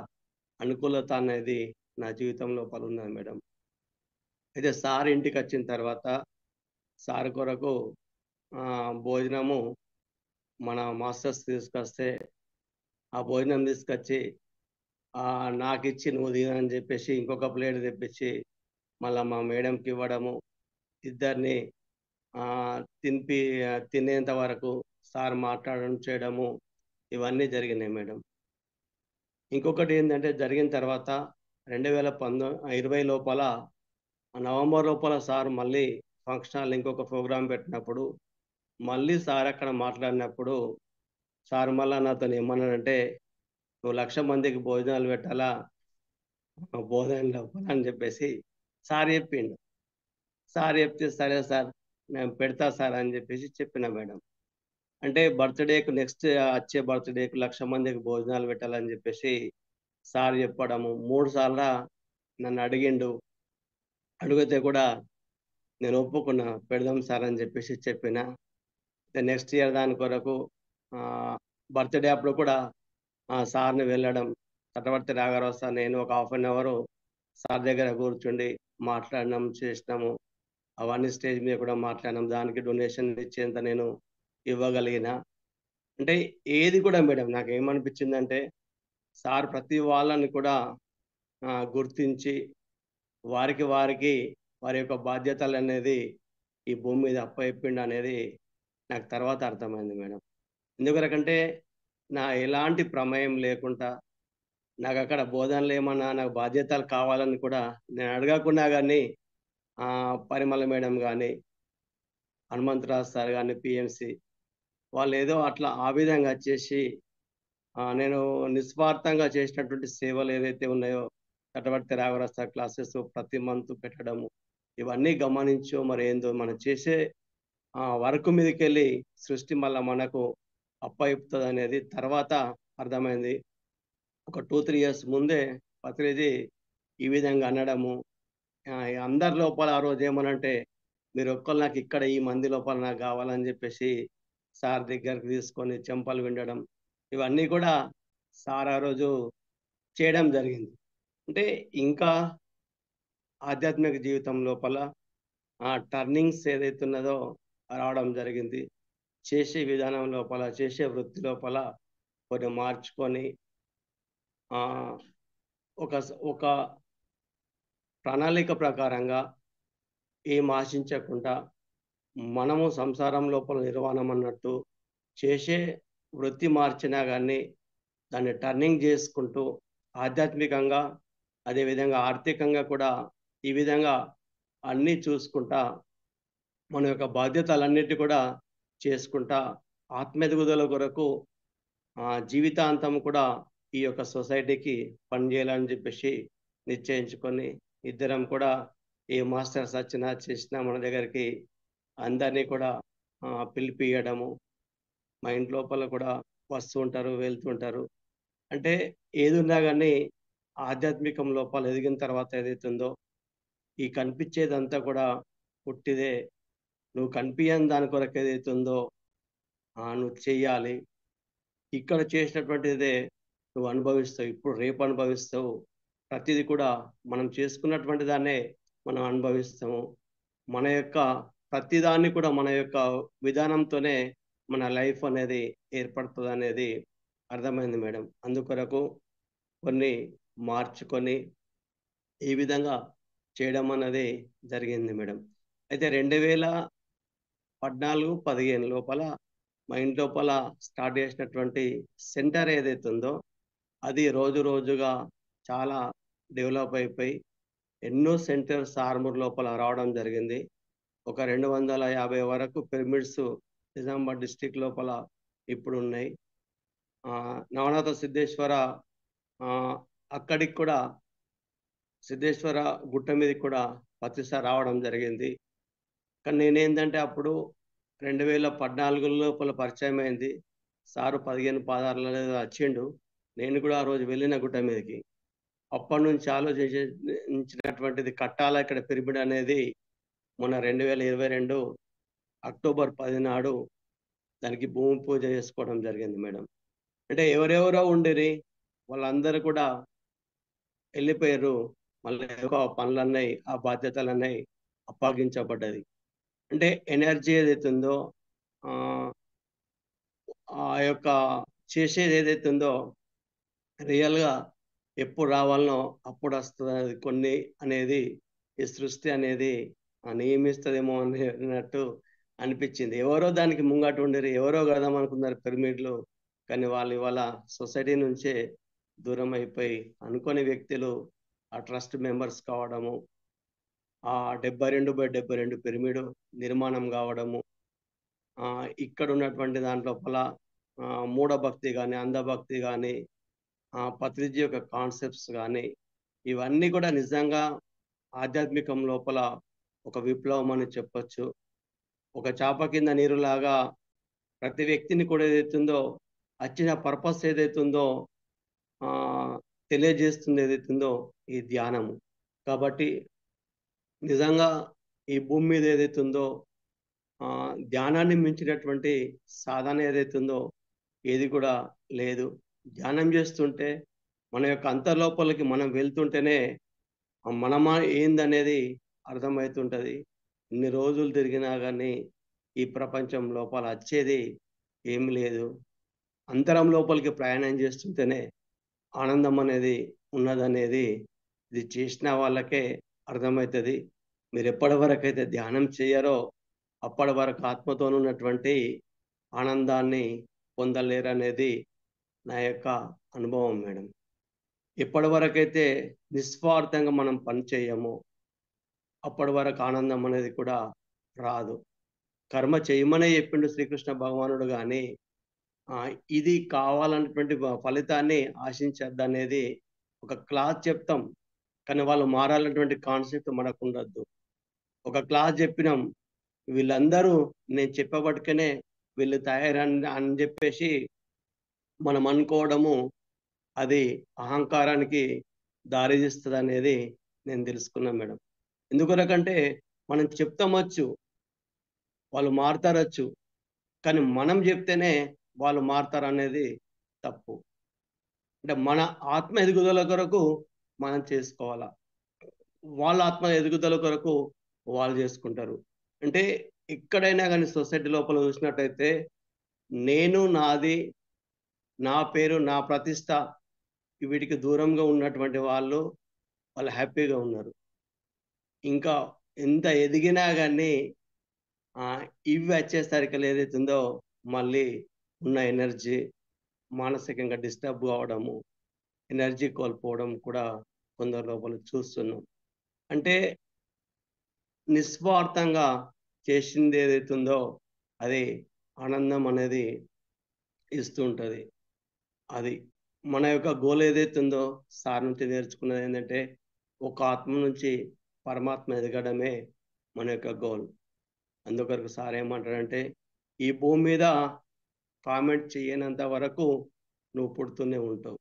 అనుకూలత అనేది నా జీవితం లోపల ఉన్నది మేడం. అయితే సార్ ఇంటికి వచ్చిన తర్వాత సార్ కొరకు భోజనము మన మాస్టర్స్ తీసుకొస్తే ఆ భోజనం తీసుకొచ్చి నాకు ఇచ్చి నువ్వు తినని చెప్పేసి ఇంకొక ప్లేట్ తెప్పించి మళ్ళీ మా మేడంకి ఇవ్వడము, ఇద్దరిని తినేంత వరకు సార్ మాట్లాడడం చేయడము ఇవన్నీ జరిగినాయి మేడం. ఇంకొకటి ఏంటంటే జరిగిన తర్వాత 2020 లోపల నవంబర్ లోపల సార్ మళ్ళీ ఫంక్షన్ హాల్ ఇంకొక ప్రోగ్రాం పెట్టినప్పుడు మళ్ళీ సార్ అక్కడ మాట్లాడినప్పుడు సార్ మళ్ళా నాతో ఏమన్నాడంటే నువ్వు 1,00,000 మందికి భోజనాలు పెట్టాలా బోధన లోపల అని చెప్పేసి సార్ చెప్పిండు. సార్ చెప్తే సరే సార్ నేను పెడతా సార్ అని చెప్పేసి చెప్పిన మేడం. అంటే బర్త్డేకు నెక్స్ట్ వచ్చే బర్త్డేకు 1,00,000 మందికి భోజనాలు పెట్టాలని చెప్పేసి సార్ చెప్పడము 3 సార్లు నన్ను అడిగిండు. అడిగితే కూడా నేను ఒప్పుకున్నా, పెడదాం సార్ అని చెప్పేసి చెప్పిన. నెక్స్ట్ ఇయర్ దాని కొరకు బర్త్డే అప్పుడు కూడా సార్ని వెళ్ళడం, చట్టవర్తి రాఘరావు సార్ నేను ఒక 1/2 అవర్ సార్ దగ్గర కూర్చుండి మాట్లాడినాం, చేసినాము. అవన్నీ స్టేజ్ మీద కూడా మాట్లాడినాం. దానికి డొనేషన్ ఇచ్చేంత నేను ఇవ్వగలిగిన. అంటే ఏది కూడా మేడం నాకు ఏమనిపించిందంటే సార్ ప్రతి వాళ్ళని కూడా గుర్తించి వారికి వారి యొక్క బాధ్యతలు అనేది ఈ భూమి మీద అప్పచెప్పిండు అనేది నాకు తర్వాత అర్థమైంది మేడం. ఎందుకంటే నా ఎలాంటి ప్రమేయం లేకుండా నాకు అక్కడ బోధనలు ఏమన్నా నాకు బాధ్యతలు కావాలని కూడా నేను అడగకుండా కానీ పరిమళ మేడం కానీ, హనుమంతరాజ్ సార్ కానీ, పిఎంసి వాళ్ళు ఏదో అట్లా ఆ విధంగా చేసి నేను నిస్వార్థంగా చేసినటువంటి సేవలు ఏదైతే ఉన్నాయో చట్టవర్తి రాఘరావు సార్ క్లాసెస్ ప్రతి మంత్ పెట్టడము ఇవన్నీ గమనించో మరి ఏందో మనం చేసే వర్క్ మీదకి వెళ్ళి సృష్టి మళ్ళీ మనకు అప్పయిపుతుంది అనేది తర్వాత అర్థమైంది. ఒక 2-3 ఇయర్స్ ముందే పత్రిజీ ఈ విధంగా అనడము, అందరి లోపల ఆ రోజు ఏమనంటే మీరు ఒక్కరు నాకు ఇక్కడ ఈ మంది లోపల నాకు కావాలని చెప్పేసి సార్ దగ్గరికి తీసుకొని చెంపలు వినడం ఇవన్నీ కూడా సార్ ఆ రోజు చేయడం జరిగింది. అంటే ఇంకా ఆధ్యాత్మిక జీవితం లోపల ఆ టర్నింగ్స్ ఏదైతే ఉన్నదో రావడం జరిగింది. చేసే విధానం లోపల, చేసే వృత్తి లోపల కొన్ని మార్చుకొని ఆ ఒక ప్రణాళిక ప్రకారంగా ఏం ఆశించకుండా మనము సంసారం లోపల నిర్వాణం అన్నట్టు చేసే వృత్తి మార్చినా కానీ దాన్ని టర్నింగ్ చేసుకుంటూ ఆధ్యాత్మికంగా అదేవిధంగా ఆర్థికంగా కూడా ఈ విధంగా అన్నీ చూసుకుంటా మన యొక్క బాధ్యతలన్నిటి కూడా చేసుకుంటా ఆత్మెదుగుదల కొరకు జీవితాంతం కూడా ఈ యొక్క సొసైటీకి పనిచేయాలని చెప్పేసి నిశ్చయించుకొని ఇద్దరం కూడా ఏ మాస్టర్స్ చేసినా మన దగ్గరికి అందరినీ కూడా పిలిపియడము, మా ఇంటి లోపల కూడా వస్తూ ఉంటారు, వెళ్తుంటారు. అంటే ఏది ఉన్నా కానీ ఆధ్యాత్మికం లోపల ఎదిగిన తర్వాత ఏదైతుందో ఈ కనిపించేదంతా కూడా పుట్టిదే. నువ్వు కనిపించని దాని కొరకు ఏదైతుందో నువ్వు చెయ్యాలి. ఇక్కడ చేసినటువంటిదే నువ్వు అనుభవిస్తావు, ఇప్పుడు రేపు అనుభవిస్తావు. ప్రతిదీ కూడా మనం చేసుకున్నటువంటి దాన్నే మనం అనుభవిస్తాము. మన యొక్క ప్రతిదాన్ని కూడా మన యొక్క విధానంతోనే మన లైఫ్ అనేది ఏర్పడుతుంది అనేది అర్థమైంది మేడం. అందుకొరకు కొన్ని మార్చుకొని ఈ విధంగా చేయడం అన్నది జరిగింది మేడం. అయితే 2014-15 లోపల మా ఇంటి లోపల స్టార్ట్ చేసినటువంటి సెంటర్ ఏదైతే ఉందో అది రోజు రోజుగా చాలా డెవలప్ అయిపోయి ఎన్నో సెంటర్స్ ఆర్మూర్ లోపల రావడం జరిగింది. ఒక 250 వరకు పిరమిడ్స్ నిజామాబాద్ డిస్టిక్ లోపల ఇప్పుడు ఉన్నాయి. నవనాథ సిద్ధేశ్వర అక్కడికి కూడా సిద్ధేశ్వర గుట్ట మీదకి కూడా ప్రతిసారి రావడం జరిగింది. కానీ నేనేంటంటే అప్పుడు 2014 లోపల పరిచయం అయింది. సారు 15-16 వచ్చిండు. నేను కూడా ఆ రోజు వెళ్ళిన గుట్ట మీదకి. అప్పటి నుంచి ఆలోచించినటువంటిది కట్టాలా ఇక్కడ పిరమిడ్ అనేది మొన్న 2022 అక్టోబర్ 10 నాడు దానికి భూమి పూజ చేసుకోవడం జరిగింది మేడం. అంటే ఎవరెవరో ఉండిరి, వాళ్ళందరూ కూడా వెళ్ళిపోయారు. మళ్ళీ పనులన్నాయి, ఆ బాధ్యతలన్నాయి అప్పగించబడ్డది. అంటే ఎనర్జీ ఏదైతుందో ఆ యొక్క చేసేది ఏదైతుందో రియల్గా ఎప్పుడు రావాలనో అప్పుడు వస్తుంది కొన్ని అనేది ఈ సృష్టి అనేది నియమిస్తుందేమో అన్నట్టు అనిపించింది. ఎవరో దానికి ముంగట ఉండేది, ఎవరో కడదాం అనుకున్నారు పిరమిడ్లు. కానీ వాళ్ళు ఇవాళ సొసైటీ నుంచే దూరం అయిపోయి అనుకోని వ్యక్తులు ఆ ట్రస్ట్ మెంబర్స్ కావడము, ఆ 72/72 పిరమిడ్ నిర్మాణం కావడము, ఇక్కడ ఉన్నటువంటి దాంట్లోపల మూఢభక్తి కానీ అంధభక్తి కానీ పత్రిజీ యొక్క కాన్సెప్ట్స్ కానీ ఇవన్నీ కూడా నిజంగా ఆధ్యాత్మికం లోపల ఒక విప్లవం అని చెప్పొచ్చు. ఒక చాప కింద నీరులాగా ప్రతి వ్యక్తిని కూడా ఏదైతుందో వచ్చిన పర్పస్ ఏదైతుందో తెలియజేస్తుంది ఏదైతుందో ఈ ధ్యానము. కాబట్టి నిజంగా ఈ భూమి మీద ఏదైతుందో ధ్యానాన్ని మించినటువంటి సాధన ఏదైతుందో ఏది కూడా లేదు. ధ్యానం చేస్తుంటే మన యొక్క అంతర్లోపలికి మనం వెళ్తుంటేనే మనమా ఏందనేది అర్థమవుతుంటుంది. ఇన్ని రోజులు తిరిగినా కానీ ఈ ప్రపంచం లోపల వచ్చేది ఏమి లేదు. అంతరం లోపలికి ప్రయాణం చేస్తుంటేనే ఆనందం అనేది ఉన్నదనేది ఇది చేసిన వాళ్ళకే అర్థమవుతుంది. మీరు ఎప్పటి వరకు అయితే ధ్యానం చేయరో అప్పటి వరకు ఆత్మతో ఉన్నటువంటి ఆనందాన్ని పొందలేరనేది నా యొక్క అనుభవం మేడం. ఎప్పటి వరకైతే నిస్వార్థంగా మనం పని చేయమో అప్పటి వరకు ఆనందం అనేది కూడా రాదు. కర్మ చేయమనే చెప్పిండు శ్రీకృష్ణ భగవానుడు, కానీ ఇది కావాలన్నటువంటి ఫలితాన్ని ఆశించద్దు అనేది ఒక క్లాస్ చెప్తాం, కానీ వాళ్ళు మారాలన్నటువంటి కాన్సెప్ట్ మనకు ఉండద్దు. ఒక క్లాస్ చెప్పినాం, వీళ్ళందరూ నేను చెప్పబట్టుకనే వీళ్ళు తయారని అని చెప్పేసి మనం అనుకోవడము అది అహంకారానికి దారి తీస్తుంది అనేది నేను తెలుసుకున్నాను మేడం. ఎందుకొరకంటే మనం చెప్తామొచ్చు, వాళ్ళు మారుతారచ్చు, కానీ మనం చెప్తేనే వాళ్ళు మారుతారు అనేది తప్పు. అంటే మన ఆత్మ ఎదుగుదల కొరకు మనం చేసుకోవాలా. వాళ్ళ ఆత్మ ఎదుగుదల కొరకు వాళ్ళు చేసుకుంటారు. అంటే ఎక్కడైనా కానీ సొసైటీ లోపల చూసినట్టయితే నేను, నాది, నా పేరు, నా ప్రతిష్ట వీటికి దూరంగా ఉన్నటువంటి వాళ్ళు హ్యాపీగా ఉన్నారు. ఇంకా ఎంత ఎదిగినా కానీ ఇవి వచ్చేసరికి ఏదైతుందో మళ్ళీ ఉన్న ఎనర్జీ మానసికంగా డిస్టర్బ్ కావడము, ఎనర్జీ కోల్పోవడం కూడా కొందరు లోపల చూస్తున్నాం. అంటే నిస్వార్థంగా చేసింది ఏదైతుందో అది ఆనందం అనేది ఇస్తూ ఉంటుంది. అది మన యొక్క గోల్ ఏదైతుందో సార్ నుంచి నేర్చుకున్నది ఏంటంటే ఒక ఆత్మ నుంచి పరమాత్మ ఎదగడమే మన యొక్క గోల్. అందుకొరకు సార్ ఏమంటారంటే ఈ భూమి మీద కామెంట్ చేయనంత వరకు నువ్వు పుడుతూనే ఉంటావు.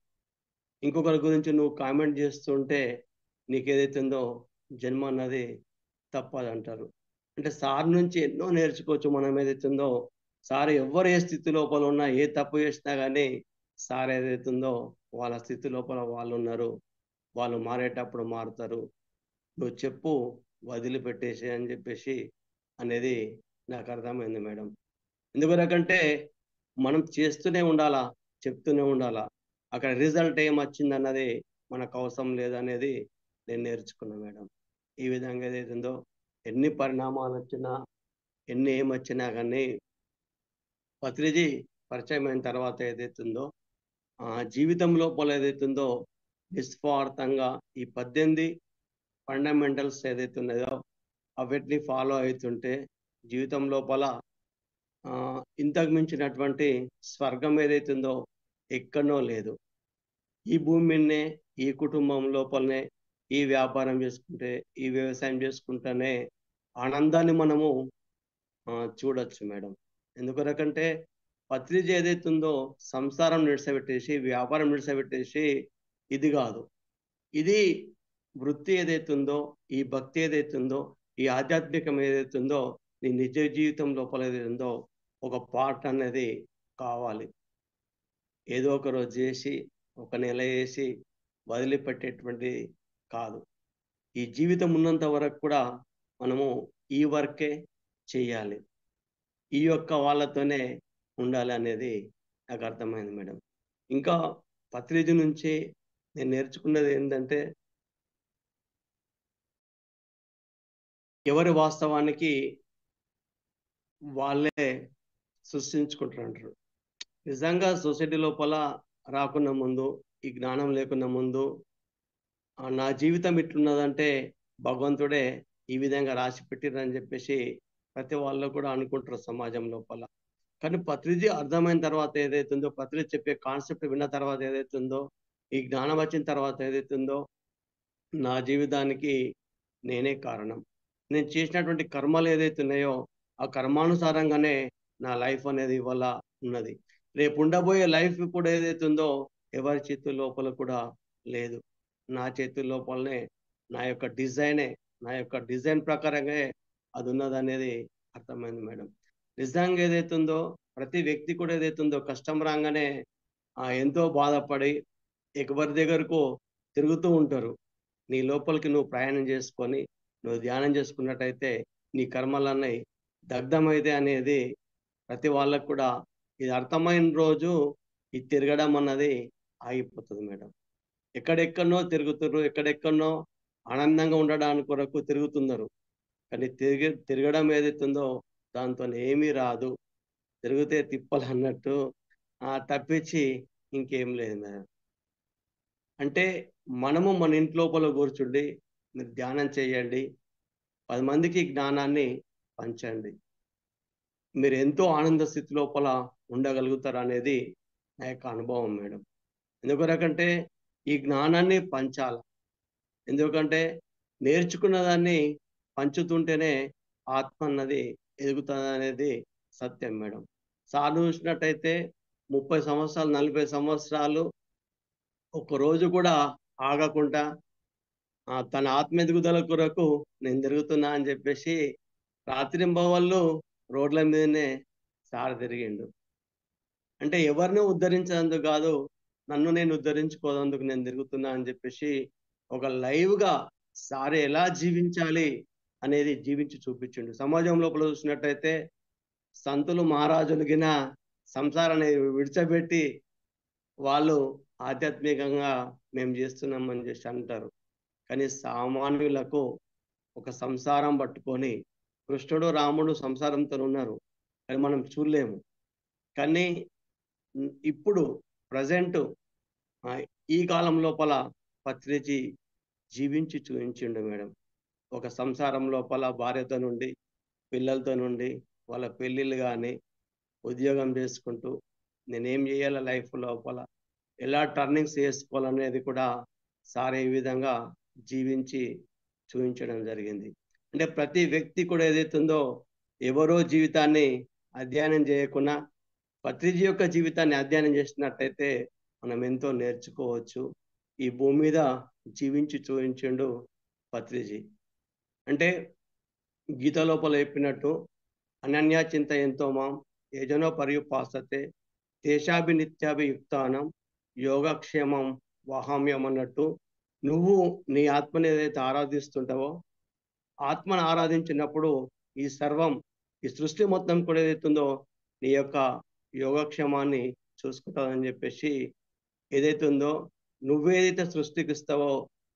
ఇంకొకరి గురించి నువ్వు కామెంట్ చేస్తుంటే నీకేదైతుందో జన్మ అన్నది తప్పదంటారు. అంటే సార్ నుంచి ఎన్నో నేర్చుకోవచ్చు మనం ఏదైతుందో. సార్ ఎవరు ఏ స్థితి లోపల ఉన్నా ఏ తప్పు చేసినా కానీ సార్ ఏదైతుందో వాళ్ళ స్థితి లోపల వాళ్ళు ఉన్నారు, వాళ్ళు మారేటప్పుడు మారుతారు, నువ్వు చెప్పు వదిలిపెట్టేసి అని చెప్పేసి అనేది నాకు అర్థమైంది మేడం. ఎందుకంటే మనం చేస్తూనే ఉండాలా, చెప్తూనే ఉండాలా. అక్కడ రిజల్ట్ ఏమొచ్చిందన్నది మనకు అవసరం లేదనేది నేను నేర్చుకున్నా మేడం. ఈ విధంగా ఏదైతుందో ఎన్ని పరిణామాలు వచ్చినా ఎన్ని ఏమొచ్చినా కానీ పత్రిజీ పరిచయం అయిన తర్వాత ఏదైతుందో జీవితం లోపల ఏదైతుందో నిస్వార్థంగా ఈ 18 ఫండమెంటల్స్ ఏదైతే ఉన్నాయో అవిటిని ఫాలో అవుతుంటే జీవితం లోపల ఇంతకు మించినటువంటి స్వర్గం ఏదైతుందో ఎక్కడనో లేదు. ఈ భూమి మీదనే, ఈ కుటుంబం లోపలనే, ఈ వ్యాపారం చేసుకుంటే, ఈ వ్యవసాయం చేసుకుంటేనే ఆనందాన్ని మనము చూడొచ్చు మేడం. ఎందుకంటే పత్రిజ ఏదైతుందో సంసారం నిడిసబెట్టేసి, వ్యాపారం నిడిసబెట్టేసి ఇది కాదు. ఇది వృత్తి ఏదైతుందో, ఈ భక్తి ఏదైతుందో, ఈ ఆధ్యాత్మికం ఏదైతుందో నీ నిజ జీవితం లోపల ఏదైతుందో ఒక పార్ట్ అనేది కావాలి. ఏదో ఒక రోజు చేసి ఒక నెల చేసి వదిలిపెట్టేటువంటి కాదు. ఈ జీవితం ఉన్నంత వరకు కూడా మనము ఈ వర్కే చేయాలి, ఈ యొక్క వాళ్ళతోనే ఉండాలి అనేది నాకు అర్థమైంది మేడం. ఇంకా పత్రిజ నుంచి నేను నేర్చుకున్నది ఏంటంటే ఎవరి వాస్తవానికి వాళ్ళే సృష్టించుకుంటారంటారు. నిజంగా సొసైటీ లోపల రాకున్న ముందు, ఈ జ్ఞానం లేకున్న ముందు నా జీవితం ఇట్లున్నదంటే భగవంతుడే ఈ విధంగా రాసి పెట్టిరని చెప్పేసి ప్రతి వాళ్ళు కూడా అనుకుంటారు సమాజం లోపల. కానీ పత్రిజీ అర్థమైన తర్వాత ఏదైతుందో, పత్రిజీ చెప్పే కాన్సెప్ట్ విన్న తర్వాత ఏదైతుందో, ఈ జ్ఞానం వచ్చిన తర్వాత ఏదైతుందో నా జీవితానికి నేనే కారణం. నేను చేసినటువంటి కర్మలు ఏదైతే ఉన్నాయో ఆ కర్మానుసారంగానే నా లైఫ్ అనేది ఇవాళ ఉన్నది. రేపు ఉండబోయే లైఫ్ కూడా ఏదైతుందో ఎవరి చేతుల లోపల కూడా లేదు. నా చేతుల లోపలనే నా యొక్క డిజైన్ ప్రకారంగా అది ఉన్నదనేది అర్థమైంది మేడం. నిజంగా ఏదైతుందో ప్రతి వ్యక్తి కూడా ఏదైతుందో కష్టం రాగానే ఎంతో బాధపడి ఎవరి దగ్గరకు తిరుగుతూ ఉంటారు. నీ లోపలికి నువ్వు ప్రయాణం చేసుకొని నువ్వు ధ్యానం చేసుకున్నట్టయితే నీ కర్మలన్నీ దగ్ధమైతే అనేది ప్రతి వాళ్ళకు కూడా ఇది అర్థమైన రోజు ఈ తిరగడం అన్నది ఆగిపోతుంది మేడం. ఎక్కడెక్కడనో తిరుగుతున్నారు, ఎక్కడెక్కడనో ఆనందంగా ఉండడానికి కొరకు తిరుగుతున్నారు. కానీ తిరగడం ఏదైతుందో దాంతో ఏమీ రాదు. తిరిగితే తిప్పలు అన్నట్టు తప్పించి ఇంకేం లేదు మేడం. అంటే మనము మన ఇంటి లోపల కూర్చుండి మీరు ధ్యానం చేయండి, 10 మందికి జ్ఞానాన్ని పంచండి, మీరు ఎంతో ఆనంద స్థితి లోపల ఉండగలుగుతారు అనేది నా యొక్క అనుభవం మేడం. ఎందుకంటే ఈ జ్ఞానాన్ని పంచాల. ఎందుకంటే నేర్చుకున్న దాన్ని పంచుతుంటేనే ఆత్మ అన్నది ఎదుగుతుంది అనేది సత్యం మేడం. సార్ చూసినట్టయితే 30 సంవత్సరాలు 40 సంవత్సరాలు ఒక్కరోజు కూడా ఆగకుండా తన ఆత్మ ఎదుగుదల కొరకు నేను తిరుగుతున్నా అని చెప్పేసి రాత్రింబవళ్ళు రోడ్ల మీదనే సార్ తిరిగిండు. అంటే ఎవరిని ఉద్ధరించేందుకు కాదు, నన్ను నేను ఉద్ధరించుకోదందుకు నేను తిరుగుతున్నా అని చెప్పేసి ఒక లైవ్గా సార్ ఎలా జీవించాలి అనేది జీవించి చూపించిండు. సమాజం లోపల చూసినట్టయితే సంతులు మహారాజులు గిన సంసారాన్ని విడిచబెట్టి వాళ్ళు ఆధ్యాత్మికంగా మేము చేస్తున్నామని చేసి అంటారు. కానీ సామాన్యులకు ఒక సంసారం పట్టుకొని కృష్ణుడు రాముడు సంసారంతో ఉన్నారు, కానీ మనం చూడలేము. కానీ ఇప్పుడు ప్రజెంట్ ఈ కాలం లోపల పత్రిజీ జీవించి చూపించిండు మేడం. ఒక సంసారం లోపల భార్యతో నుండి పిల్లలతో నుండి వాళ్ళ పెళ్ళిళ్ళు కానీ ఉద్యోగం చేసుకుంటూ నేనేం చేయాలి లైఫ్ లోపల ఎలా టర్నింగ్స్ చేసుకోవాలనేది కూడా సార్ ఈ విధంగా జీవించి చూపించడం జరిగింది. అంటే ప్రతి వ్యక్తి కూడా ఏదైతుందో ఎవరో జీవితాన్ని అధ్యయనం చేయకుండా పత్రిజీ యొక్క జీవితాన్ని అధ్యయనం చేసినట్టయితే మనం ఎంతో నేర్చుకోవచ్చు. ఈ భూమి మీద జీవించి చూపించిండు పత్రిజీ. అంటే గీత లోపల చెప్పినట్టు అనన్యా చింత ఎంతో మాం యజనో పర్యుపాసతే దేశాభినిత్యాభియుక్తానం యోగక్షేమం వహామ్యం అన్నట్టు నువ్వు నీ ఆత్మని ఏదైతే ఆరాధిస్తుంటావో ఆత్మను ఆరాధించినప్పుడు ఈ సర్వం ఈ సృష్టి మొత్తం కూడా ఏదైతుందో నీ యొక్క యోగక్షేమాన్ని చూసుకుంటుందని చెప్పేసి ఏదైతే ఉందో నువ్వేదైతే సృష్టికి ఇస్తావో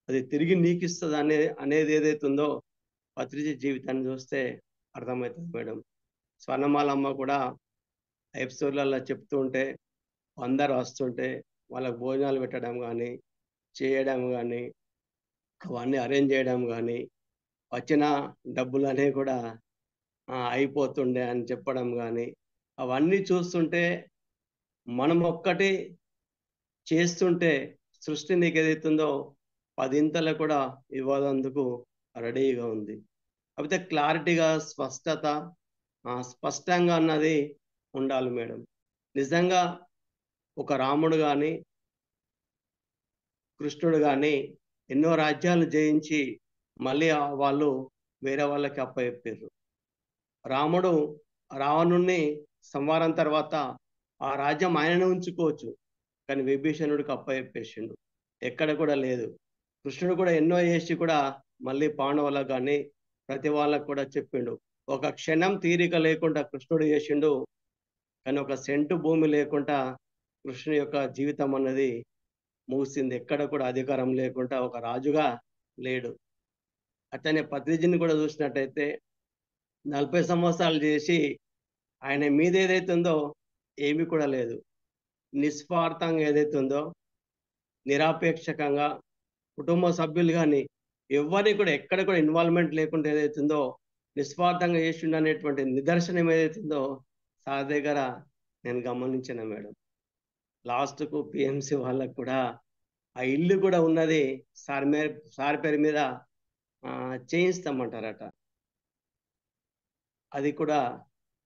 అది తిరిగి నీకు ఇస్తుంది అనేది ఏదైతే ఉందో పత్రిజీ జీవితాన్ని చూస్తే అర్థమవుతుంది మేడం. స్వర్ణమాలమ్మ కూడా ఎపిసోడ్లలో చెప్తూ ఉంటే అందరు వస్తుంటే వాళ్ళకు భోజనాలు పెట్టడం కానీ చేయడం కానీ అవన్నీ అరేంజ్ చేయడం కానీ వచ్చిన డబ్బులనే కూడా అయిపోతుండే అని చెప్పడం కానీ అవన్నీ చూస్తుంటే మనం ఒక్కటి చేస్తుంటే సృష్టి నీకు ఏదైతుందో 10 ఇంతలు కూడా ఇవ్వదందుకు రెడీగా ఉంది. కాకపోతే క్లారిటీగా స్పష్టంగా అన్నది ఉండాలి మేడం. నిజంగా ఒక రాముడు కానీ కృష్ణుడు కానీ ఎన్నో రాజ్యాలు జయించి మళ్ళీ వాళ్ళు వేరే వాళ్ళకి అప్పచెప్పారు. రాముడు రావణుణ్ణి సంవారం తర్వాత ఆ రాజ్యం ఆయననే ఉంచుకోవచ్చు, కానీ విభీషణుడికి అప్పచెప్పేసిండు, ఎక్కడ కూడా లేదు. కృష్ణుడు కూడా ఎన్నో చేసి కూడా మళ్ళీ పాండవులకు కానీ ప్రతి వాళ్ళకు కూడా చెప్పిండు. ఒక క్షణం తీరిక లేకుండా కృష్ణుడు చేసిండు, కానీ ఒక సెంటు భూమి లేకుండా కృష్ణుని యొక్క జీవితం అన్నది ముగిసింది. ఎక్కడ కూడా అధికారం లేకుండా ఒక రాజుగా లేడు. అతనే పత్రిజీని కూడా చూసినట్టయితే 40 సంవత్సరాలు చేసి ఆయన మీద ఏదైతే ఉందో ఏమి కూడా లేదు. నిస్వార్థంగా ఏదైతే ఉందో నిరాపేక్షకంగా కుటుంబ సభ్యులు కానీ ఎవరిని కూడా ఎక్కడ కూడా ఇన్వాల్వ్మెంట్ లేకుండా ఏదైతుందో నిస్వార్థంగా చేసిండు అనేటువంటి నిదర్శనం ఏదైతుందో సార్ దగ్గర నేను గమనించిన మేడం. లాస్ట్కు పిఎంసి వాళ్ళకు కూడా ఆ ఇల్లు కూడా ఉన్నది సార్ పేరు మీద చేయిస్తామంటారట. అది కూడా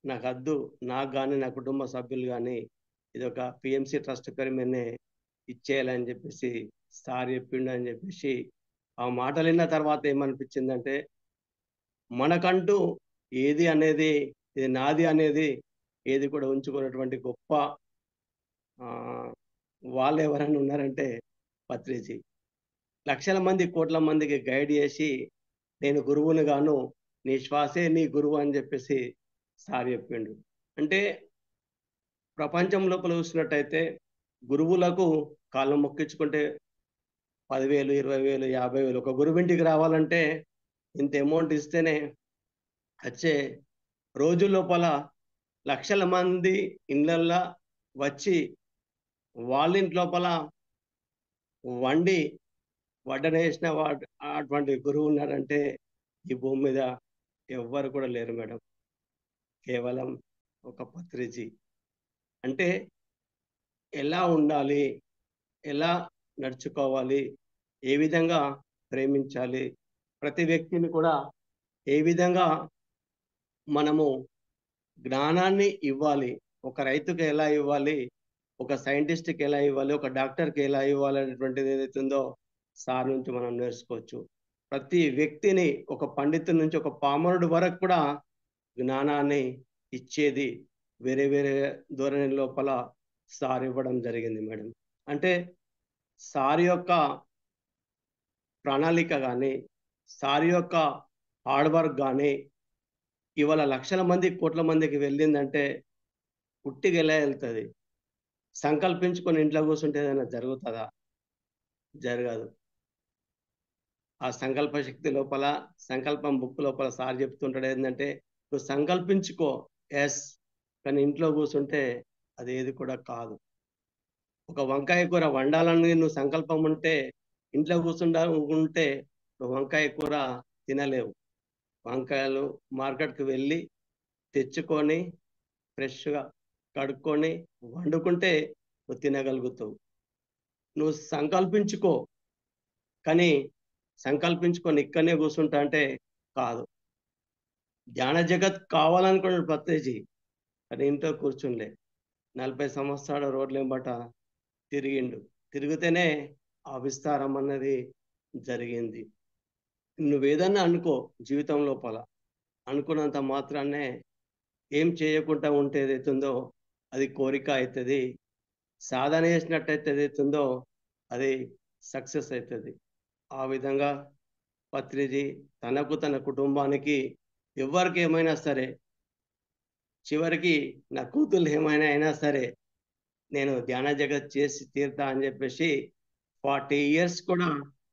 నాకు వద్దు, నాకు కానీ నా కుటుంబ సభ్యులు కానీ ఇది ఒక పిఎంసి ట్రస్ట్ పేరు మీదనే ఇచ్చేయాలని చెప్పేసి సార్ చెప్పిండు అని చెప్పేసి ఆ మాటలు విన్న తర్వాత ఏమనిపించిందంటే మనకంటూ ఏది అనేది ఇది నాది అనేది ఏది కూడా ఉంచుకున్నటువంటి గొప్ప వాళ్ళు ఎవరైనా ఉన్నారంటే పత్రిజీ. లక్షల మంది కోట్ల మందికి గైడ్ చేసి నేను గురువుని గాను, నీ శ్వాసే నీ గురువు అని చెప్పేసి సార్ చెప్పిండు. అంటే ప్రపంచం లోపల చూసినట్టయితే గురువులకు కాళ్ళు మొక్కించుకుంటే 10,000, 20,000, 50,000 ఒక గురువింటికి రావాలంటే ఇంత అమౌంట్ ఇస్తేనే వచ్చే రోజు లోపల లక్షల మంది ఇళ్ళల్లో వచ్చి వాళ్ళ ఇంటి లోపల వండి వడ్డనేసిన అటువంటి గురువు ఉన్నారంటే ఈ భూమి మీద ఎవ్వరు కూడా లేరు మేడం, కేవలం ఒక పత్రిజీ. అంటే ఎలా ఉండాలి, ఎలా నడుచుకోవాలి, ఏ విధంగా ప్రేమించాలి, ప్రతి వ్యక్తిని కూడా ఏ విధంగా మనము జ్ఞానాన్ని ఇవ్వాలి, ఒక రైతుకి ఎలా ఇవ్వాలి, ఒక సైంటిస్ట్కి ఎలా ఇవ్వాలి, ఒక డాక్టర్కి ఎలా ఇవ్వాలి అనేటువంటిది ఏదైతుందో సార్ నుంచి మనం నేర్చుకోవచ్చు. ప్రతి వ్యక్తిని ఒక పండితుడి నుంచి ఒక పామరుడు వరకు కూడా జ్ఞానాన్ని ఇచ్చేది వేరే వేరే ధోరణి లోపల సార్ ఇవ్వడం జరిగింది మేడం. అంటే సార్ యొక్క ప్రణాళిక కానీ సార్ యొక్క హార్డ్ వర్క్ కానీ ఇవాళ లక్షల మంది కోట్ల మందికి వెళ్ళిందంటే పుట్టికి ఎలా వెళ్తుంది? సంకల్పించుకొని ఇంట్లో కూర్చుంటే ఏదైనా జరుగుతుందా? జరగదు. ఆ సంకల్ప శక్తి లోపల, సంకల్పం బుక్ లోపల సార్ చెప్తుంటాడు ఏంటంటే, నువ్వు సంకల్పించుకో, ఎస్, కానీ ఇంట్లో కూర్చుంటే అది ఏది కూడా కాదు. ఒక వంకాయ కూర వండాలని నువ్వు సంకల్పం ఉంటే, ఇంట్లో ఉంటే నువ్వు వంకాయ కూర తినలేవు. వంకాయలు మార్కెట్కి వెళ్ళి తెచ్చుకొని ఫ్రెష్గా కడుక్కొని వండుకుంటే నువ్వు తినగలుగుతావు. నువ్వు సంకల్పించుకో, కానీ సంకల్పించుకొని ఇక్కడనే కూర్చుంటా అంటే కాదు. ధ్యాన జగత్ కావాలనుకున్నాడు పత్రిజీ, కానీ ఇంట్లో కూర్చుండే 40 సంవత్సరాల రోడ్లెంబట తిరిగిండు. తిరిగితేనే ఆ విస్తారం అన్నది జరిగింది. నువ్వేదన్నా అనుకో జీవితం లోపల, అనుకున్నంత మాత్రాన్నే ఏం చేయకుండా ఉంటే ఏదైతుందో అది కోరిక అవుతుంది. సాధన చేసినట్టయితే ఏదైతుందో అది సక్సెస్ అవుతుంది. ఆ విధంగా పత్రిజీ తనకు తన కుటుంబానికి ఎవరికి ఏమైనా సరే, చివరికి నా కూతుళ్ళు ఏమైనా అయినా సరే నేను ధ్యాన జగత్ చేసి తీరుతా అని చెప్పేసి 40 ఇయర్స్ కూడా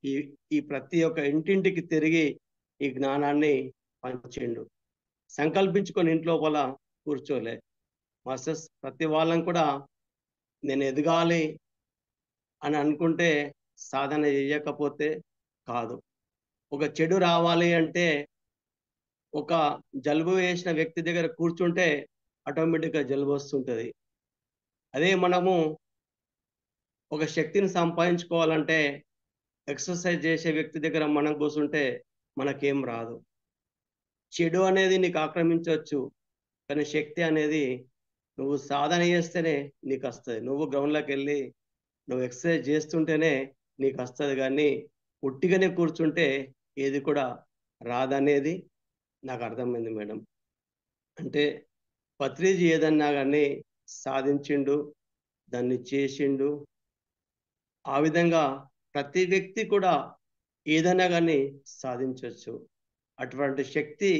ఈ ఈ ప్రతి ఒక్క ఇంటింటికి తిరిగి ఈ జ్ఞానాన్ని పంచిండు. సంకల్పించుకొని ఇంట్లో లోపల కూర్చోలే. మాస్టర్స్ ప్రతి వాళ్ళం కూడా నేను ఎదగాలి అని అనుకుంటే సాధన చేయకపోతే కాదు. ఒక చెడు రావాలి అంటే ఒక జలుబు వేసిన వ్యక్తి దగ్గర కూర్చుంటే ఆటోమేటిక్గా జలుబు వస్తుంటుంది. అదే మనము ఒక శక్తిని సంపాదించుకోవాలంటే ఎక్సర్సైజ్ చేసే వ్యక్తి దగ్గర మనం కూర్చుంటే మనకేం రాదు. చెడు అనేది నీకు ఆక్రమించవచ్చు, కానీ శక్తి అనేది నువ్వు సాధన చేస్తేనే నీకు వస్తుంది. నువ్వు గ్రౌండ్లోకి వెళ్ళి నువ్వు ఎక్సర్సైజ్ చేస్తుంటేనే నీకు వస్తుంది, కానీ ఉట్టిగానే కూర్చుంటే ఏది కూడా రాదనేది నాకు అర్థమైంది మేడం. అంటే పత్రిజీ ఏదన్నా కానీ సాధించిండు, దాన్ని చేసిండు. ఆ విధంగా ప్రతి వ్యక్తి కూడా ఏదైనా కానీ సాధించవచ్చు. అటువంటి శక్తి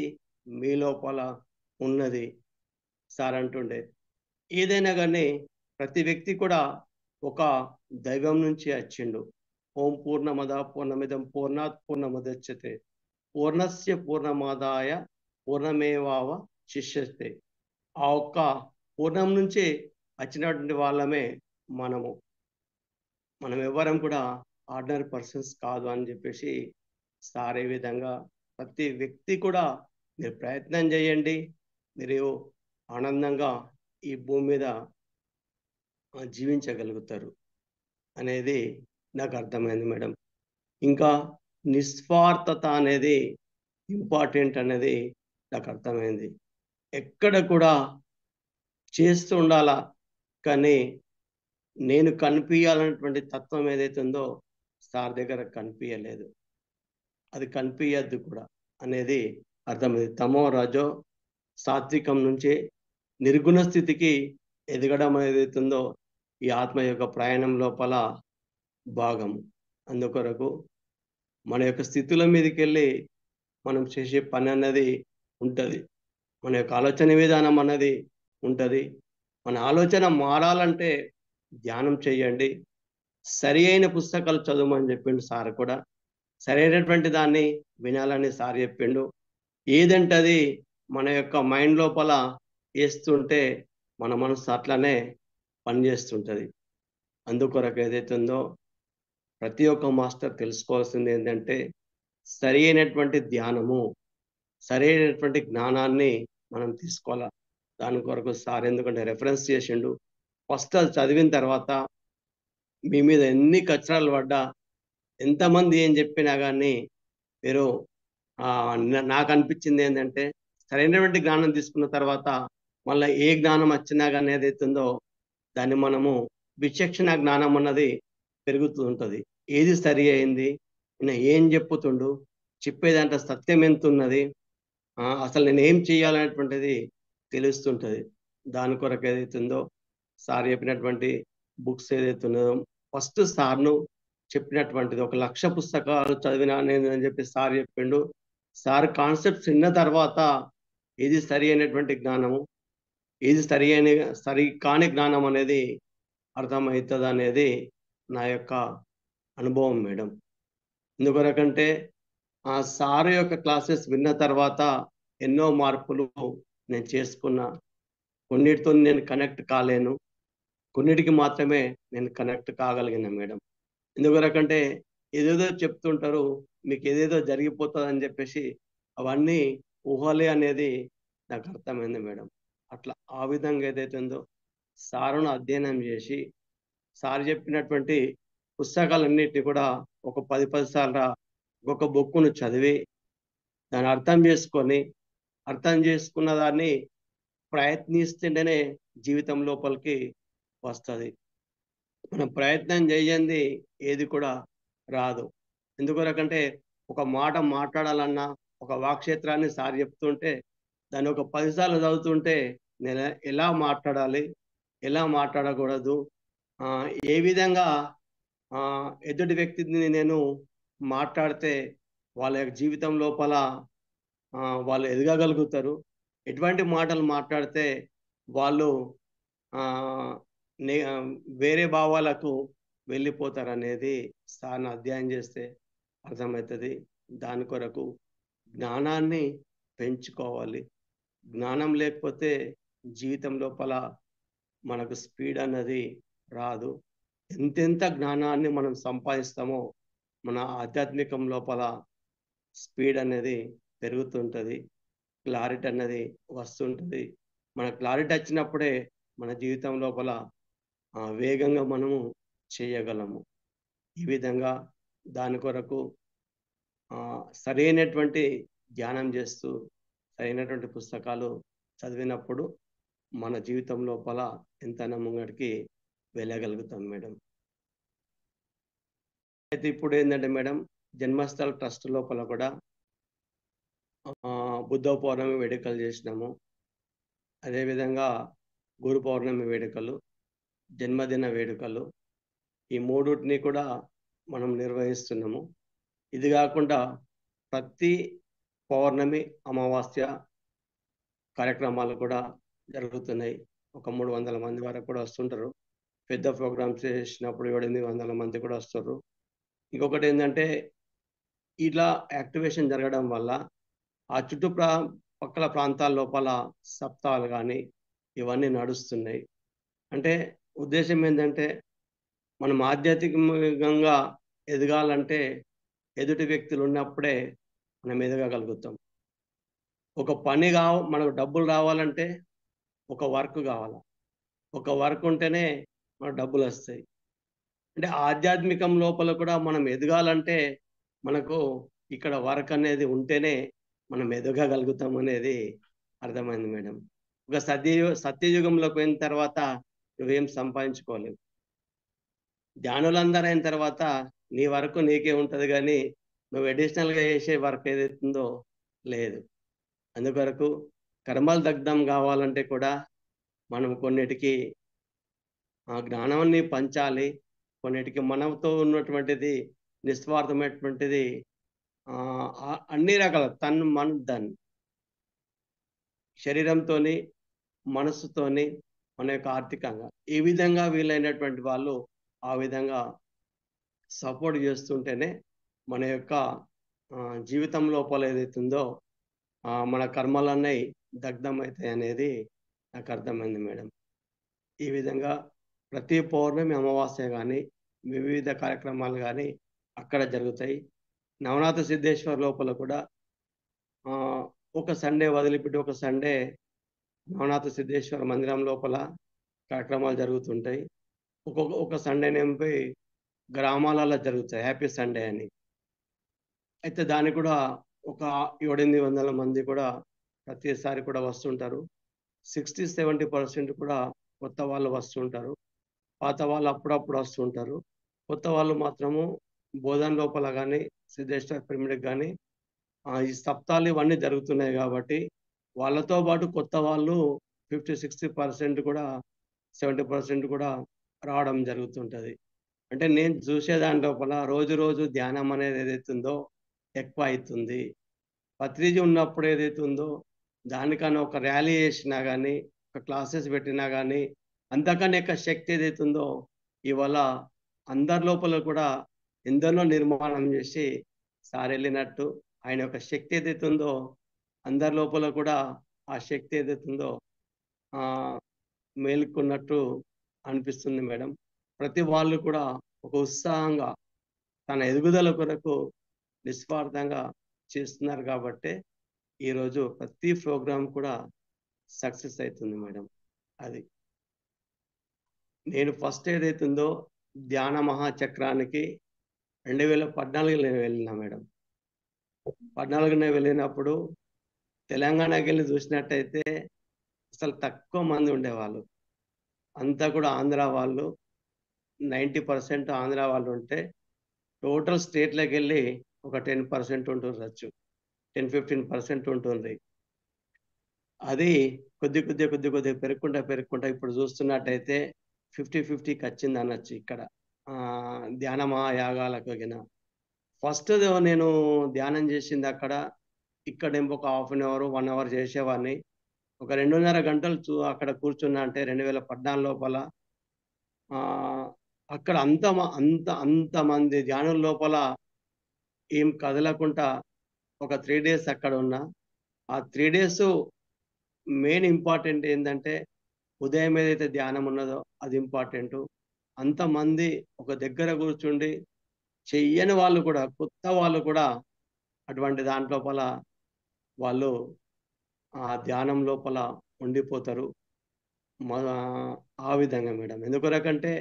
మీ లోపల ఉన్నది సార్ అంటుండే. ఏదైనా కానీ ప్రతి వ్యక్తి కూడా ఒక దైవం నుంచి వచ్చిండు. ఓం పూర్ణమద పూర్ణమిదం పూర్ణాత్ పూర్ణముదచ్యతే పూర్ణస్య పూర్ణమాదాయ పూర్ణమేవావ శిష్యతే. ఆ ఒక్క పూర్ణం నుంచి వచ్చినటువంటి వాళ్ళమే మనము. మనం ఎవ్వరం కూడా ఆర్డినరీ పర్సన్స్ కాదు అని చెప్పేసి సార్ ఏ విధంగా ప్రతి వ్యక్తి కూడా మీరు ప్రయత్నం చేయండి, మీరు ఆనందంగా ఈ భూమి మీద జీవించగలుగుతారు అనేది నాకు అర్థమైంది మేడం. ఇంకా నిస్వార్థత అనేది ఇంపార్టెంట్ అనేది నాకు అర్థమైంది. ఎక్కడ కూడా చేస్తూ ఉండాలా, కానీ నేను కనిపించాలన్నటువంటి తత్వం ఏదైతే ఉందో సార్ దగ్గర కనిపించలేదు. అది కనిపించద్దు కూడా అనేది అర్థమైంది. తమో రజో సాత్వికం నుంచి నిర్గుణ స్థితికి ఎదగడం ఏదైతుందో ఈ ఆత్మ యొక్క ప్రయాణం లోపల భాగం. అందుకొరకు మన యొక్క స్థితుల మీదకి వెళ్ళి మనం చేసే పని అన్నది ఉంటుంది. మన యొక్క ఆలోచన విధానం అన్నది ఉంటుంది. మన ఆలోచన మారాలంటే ధ్యానం చేయండి, సరి అయిన పుస్తకాలు చదవమని చెప్పిండు సార్ కూడా. సరైనటువంటి దాన్ని వినాలని సార్ చెప్పిండు. ఏదంటే అది మన యొక్క మైండ్ లోపల వేస్తుంటే మన మనసు అట్లనే పనిచేస్తుంటుంది. అందుకొరకు ఏదైతే ఉందో ప్రతి ఒక్క మాస్టర్ తెలుసుకోవాల్సింది ఏంటంటే సరి అయినటువంటి ధ్యానము, సరైనటువంటి జ్ఞానాన్ని మనం తీసుకోవాలి. దాని కొరకు సార్ ఎందుకంటే రెఫరెన్స్ చేసిండు. ఫస్ట్ అది చదివిన తర్వాత మీ మీద ఎన్ని కచరాలు పడ్డా, ఎంతమంది ఏం చెప్పినా కానీ మీరు నాకు అనిపించింది ఏంటంటే సరైనటువంటి జ్ఞానం తీసుకున్న తర్వాత మళ్ళీ ఏ జ్ఞానం వచ్చినా కానీ ఏదైతుందో దాన్ని మనము విచక్షణ జ్ఞానం అన్నది పెరుగుతూ ఉంటుంది. ఏది సరి అయింది, ఏం చెప్పుతుండు, చెప్పేదంటే సత్యం ఎంత ఉన్నది, అసలు నేను ఏం చేయాలనేటువంటిది తెలుస్తుంటుంది. దాని కొరకు ఏదైతుందో సార్ చెప్పినటువంటి బుక్స్ ఏదైతే ఉన్నదో ఫస్ట్ సార్ను చెప్పినటువంటిది. 1,00,000 పుస్తకాలు చదివినా నేను అని చెప్పి సార్ చెప్పిండు. సార్ కాన్సెప్ట్స్ విన్న తర్వాత ఇది సరి అయినటువంటి జ్ఞానము, ఇది సరి కాని జ్ఞానం అనేది అర్థమవుతుంది అనేది నా యొక్క అనుభవం మేడం. ఎందుకొరకంటే ఆ సార్ యొక్క క్లాసెస్ విన్న తర్వాత ఎన్నో మార్పులు నేను చేసుకున్నా. కొన్నిటితో నేను కనెక్ట్ కాలేను, కొన్నిటికి మాత్రమే నేను కనెక్ట్ కాగలిగిన మేడం. ఎందుకొరకంటే ఏదేదో చెప్తుంటారు, మీకు ఏదేదో జరిగిపోతుంది అని చెప్పేసి అవన్నీ ఊహలే అనేది నాకు అర్థమైంది మేడం. అట్లా ఆ విధంగా ఏదైతే ఉందో సారును అధ్యయనం చేసి సార్ చెప్పినటువంటి పుస్తకాలన్నిటిని కూడా ఒక 10 సార్లు ఒక బుక్కును చదివి దాన్ని అర్థం చేసుకున్న దాన్ని ప్రయత్నిస్తుంటేనే జీవితం లోపలికి వస్తుంది. మనం ప్రయత్నం చేయంది ఏది కూడా రాదు. ఎందుకొరకంటే ఒక మాట మాట్లాడాలన్నా ఒక వాక్క్షేత్రాన్ని సార్ చెప్తుంటే దాన్ని ఒక 10 సార్లు చదువుతుంటే నేను ఎలా మాట్లాడాలి, ఎలా మాట్లాడకూడదు, ఏ విధంగా ఎదుటి వ్యక్తిని నేను మాట్లాడితే వాళ్ళ యొక్క జీవితం లోపల వాళ్ళు ఎదగగలుగుతారు, ఎటువంటి మాటలు మాట్లాడితే వాళ్ళు వేరే భావాలకు వెళ్ళిపోతారు అనేది సార్ని అధ్యయనం చేస్తే అర్థమవుతుంది. దాని కొరకు జ్ఞానాన్ని పెంచుకోవాలి. జ్ఞానం లేకపోతే జీవితం లోపల మనకు స్పీడ్ అన్నది రాదు. ఎంతెంత జ్ఞానాన్ని మనం సంపాదిస్తామో మన ఆధ్యాత్మికం లోపల స్పీడ్ అనేది పెరుగుతుంటుంది, క్లారిటీ అనేది వస్తుంటుంది. మన క్లారిటీ వచ్చినప్పుడే మన జీవితం లోపల వేగంగా మనము చేయగలము. ఈ విధంగా దాని కొరకు సరైనటువంటి ధ్యానం చేస్తూ సరైనటువంటి పుస్తకాలు చదివినప్పుడు మన జీవితం లోపల ఎంతైనా ముంగడికి వెళ్ళగలుగుతాం మేడం. అయితే ఇప్పుడు ఏంటంటే మేడం, జన్మస్థల ట్రస్ట్ లోపల కూడా బుద్ధ పౌర్ణమి వేడుకలు చేసినాము. అదేవిధంగా గురు పౌర్ణమి వేడుకలు, జన్మదిన వేడుకలు, ఈ మూడుటిని కూడా మనం నిర్వహిస్తున్నాము. ఇది కాకుండా ప్రతి పౌర్ణమి అమావాస్య కార్యక్రమాలు కూడా జరుగుతున్నాయి. ఒక 300 మంది వరకు కూడా వస్తుంటారు. పెద్ద ప్రోగ్రామ్స్ చేసినప్పుడు 800 మంది కూడా వస్తారు. ఇంకొకటి ఏంటంటే ఇలా యాక్టివేషన్ జరగడం వల్ల ఆ చుట్టుపక్కల ప్రాంతాల లోపల సప్తాహాలు కానీ ఇవన్నీ నడుస్తున్నాయి. అంటే ఉద్దేశం ఏంటంటే మనం ఆధ్యాత్మికంగా ఎదగాలంటే ఎదుటి వ్యక్తులు ఉన్నప్పుడే మనం ఎదగగలుగుతాం. ఒక పని మనకు డబ్బులు రావాలంటే ఒక వర్క్ కావాలి, ఒక వర్క్ ఉంటేనే మనకు డబ్బులు వస్తాయి. అంటే ఆధ్యాత్మికం లోపల కూడా మనం ఎదగాలంటే మనకు ఇక్కడ వర్క్ అనేది ఉంటేనే మనం ఎదగగలుగుతాం అనేది అర్థమైంది మేడం. ఒక సత్యయుగంలోకి పోయిన తర్వాత నువ్వేం సంపాదించుకోలేవు. ధ్యానులందరూ అయిన తర్వాత నీ వరకు నీకే ఉంటుంది, కానీ నువ్వు అడిషనల్గా చేసే వర్క్ ఏదైతుందో లేదు. అందుకొరకు కర్మలు దగ్ధం కావాలంటే కూడా మనం కొన్నిటికి ఆ జ్ఞానాన్ని పంచాలి, కొన్నిటికి మనతో ఉన్నటువంటిది నిస్వార్థమైనటువంటిది అన్ని రకాల ధన్ శరీరంతో మనస్సుతోని మన యొక్క ఆర్థికంగా ఏ విధంగా వీలైనటువంటి వాళ్ళు ఆ విధంగా సపోర్ట్ చేస్తుంటేనే మన యొక్క జీవితం లోపల ఏదైతుందో మన కర్మలన్నీ దగ్ధమవుతాయి అనేది నాకు అర్థమైంది మేడం. ఈ విధంగా ప్రతి పౌర్ణమి అమావాస్య కానీ వివిధ కార్యక్రమాలు కానీ అక్కడ జరుగుతాయి. నవనాథ సిద్ధేశ్వర్ లోపల కూడా ఒక సండే వదిలిపెట్టి ఒక సండే నవనాథ సిద్ధేశ్వర మందిరం లోపల కార్యక్రమాలు జరుగుతుంటాయి. ఒక సండే నేంపై గ్రామాలలో జరుగుతాయి, హ్యాపీ సండే అని. అయితే దానికి కూడా ఒక 700-800 మంది కూడా ప్రతిసారి కూడా వస్తుంటారు. 60-70% కూడా కొత్త వాళ్ళు వస్తుంటారు. పాత వాళ్ళు అప్పుడప్పుడు వస్తుంటారు. కొత్త వాళ్ళు మాత్రము బోధన లోపల కానీ సిద్ధేశ్వర పిరమిడ్కి కానీ ఈ సప్తాలు ఇవన్నీ జరుగుతున్నాయి కాబట్టి వాళ్ళతో పాటు కొత్త వాళ్ళు 50-60% కూడా 70% కూడా రావడం జరుగుతుంటుంది. అంటే నేను చూసే దాని లోపల రోజు రోజు ధ్యానం అనేది ఏదైతుందో ఎక్కువ అవుతుంది. పత్రిజీ ఉన్నప్పుడు ఏదైతే ఉందో దానికన్నా ఒక ర్యాలీ చేసినా కానీ, ఒక క్లాసెస్ పెట్టినా కానీ, అంతకన్నా ఎక్కువ శక్తి ఏదైతే ఉందో ఇవాళ అందరి లోపల కూడా ఎందరినో నిర్మాణం చేసి సార్ వెళ్ళినట్టు ఆయన యొక్క శక్తి ఏదైతే ఉందో అందరి లోపల కూడా ఆ శక్తి ఏదైతే ఉందో ఆ మేలుకున్నట్టు అనిపిస్తుంది మేడం. ప్రతి వాళ్ళు కూడా ఒక ఉత్సాహంగా తన ఎదుగుదల కొరకు నిస్వార్థంగా చేస్తున్నారు కాబట్టి ఈరోజు ప్రతి ప్రోగ్రామ్ కూడా సక్సెస్ అవుతుంది మేడం. అది నేను ఫస్ట్ ఏదైతుందో ధ్యాన మహాచక్రానికి 2014 నేను వెళ్ళినా మేడం. 14 వెళ్ళినప్పుడు తెలంగాణకి వెళ్ళి చూసినట్టయితే అసలు తక్కువ మంది ఉండేవాళ్ళు. అంతా కూడా ఆంధ్ర వాళ్ళు, 90% ఆంధ్ర వాళ్ళు ఉంటే టోటల్ స్టేట్లోకి వెళ్ళి ఒక 10% ఉంటుండొచ్చు, 10-15% ఉంటుంది. అది కొద్ది పెరుగుకుంటా ఇప్పుడు చూస్తున్నట్టయితే 50-50కి వచ్చింది అనొచ్చు ఇక్కడ ధ్యాన మహాయాగాలకు గిన. ఫస్ట్ నేను ధ్యానం చేసింది అక్కడ, ఇక్కడ ఒక 1/2 అవర్ 1 అవర్ చేసేవాడిని. ఒక 2.5 గంటలు అక్కడ కూర్చున్నా అంటే 2014 లోపల అక్కడ అంతమంది ధ్యానుల లోపల ఏం కదలకుండా ఒక 3 days అక్కడ ఉన్నా. ఆ 3 days మెయిన్ ఇంపార్టెంట్ ఏంటంటే ఉదయం ఏదైతే ధ్యానం ఉన్నదో అది ఇంపార్టెంట్. అంతమంది ఒక దగ్గర కూర్చుండి చెయ్యని వాళ్ళు కూడా, కొత్త వాళ్ళు కూడా అటువంటి దాంట్లోపల వాళ్ళు ఆ ధ్యానం లోపల ఉండిపోతారు. ఆ విధంగా మేడం. ఎందుకొరకంటే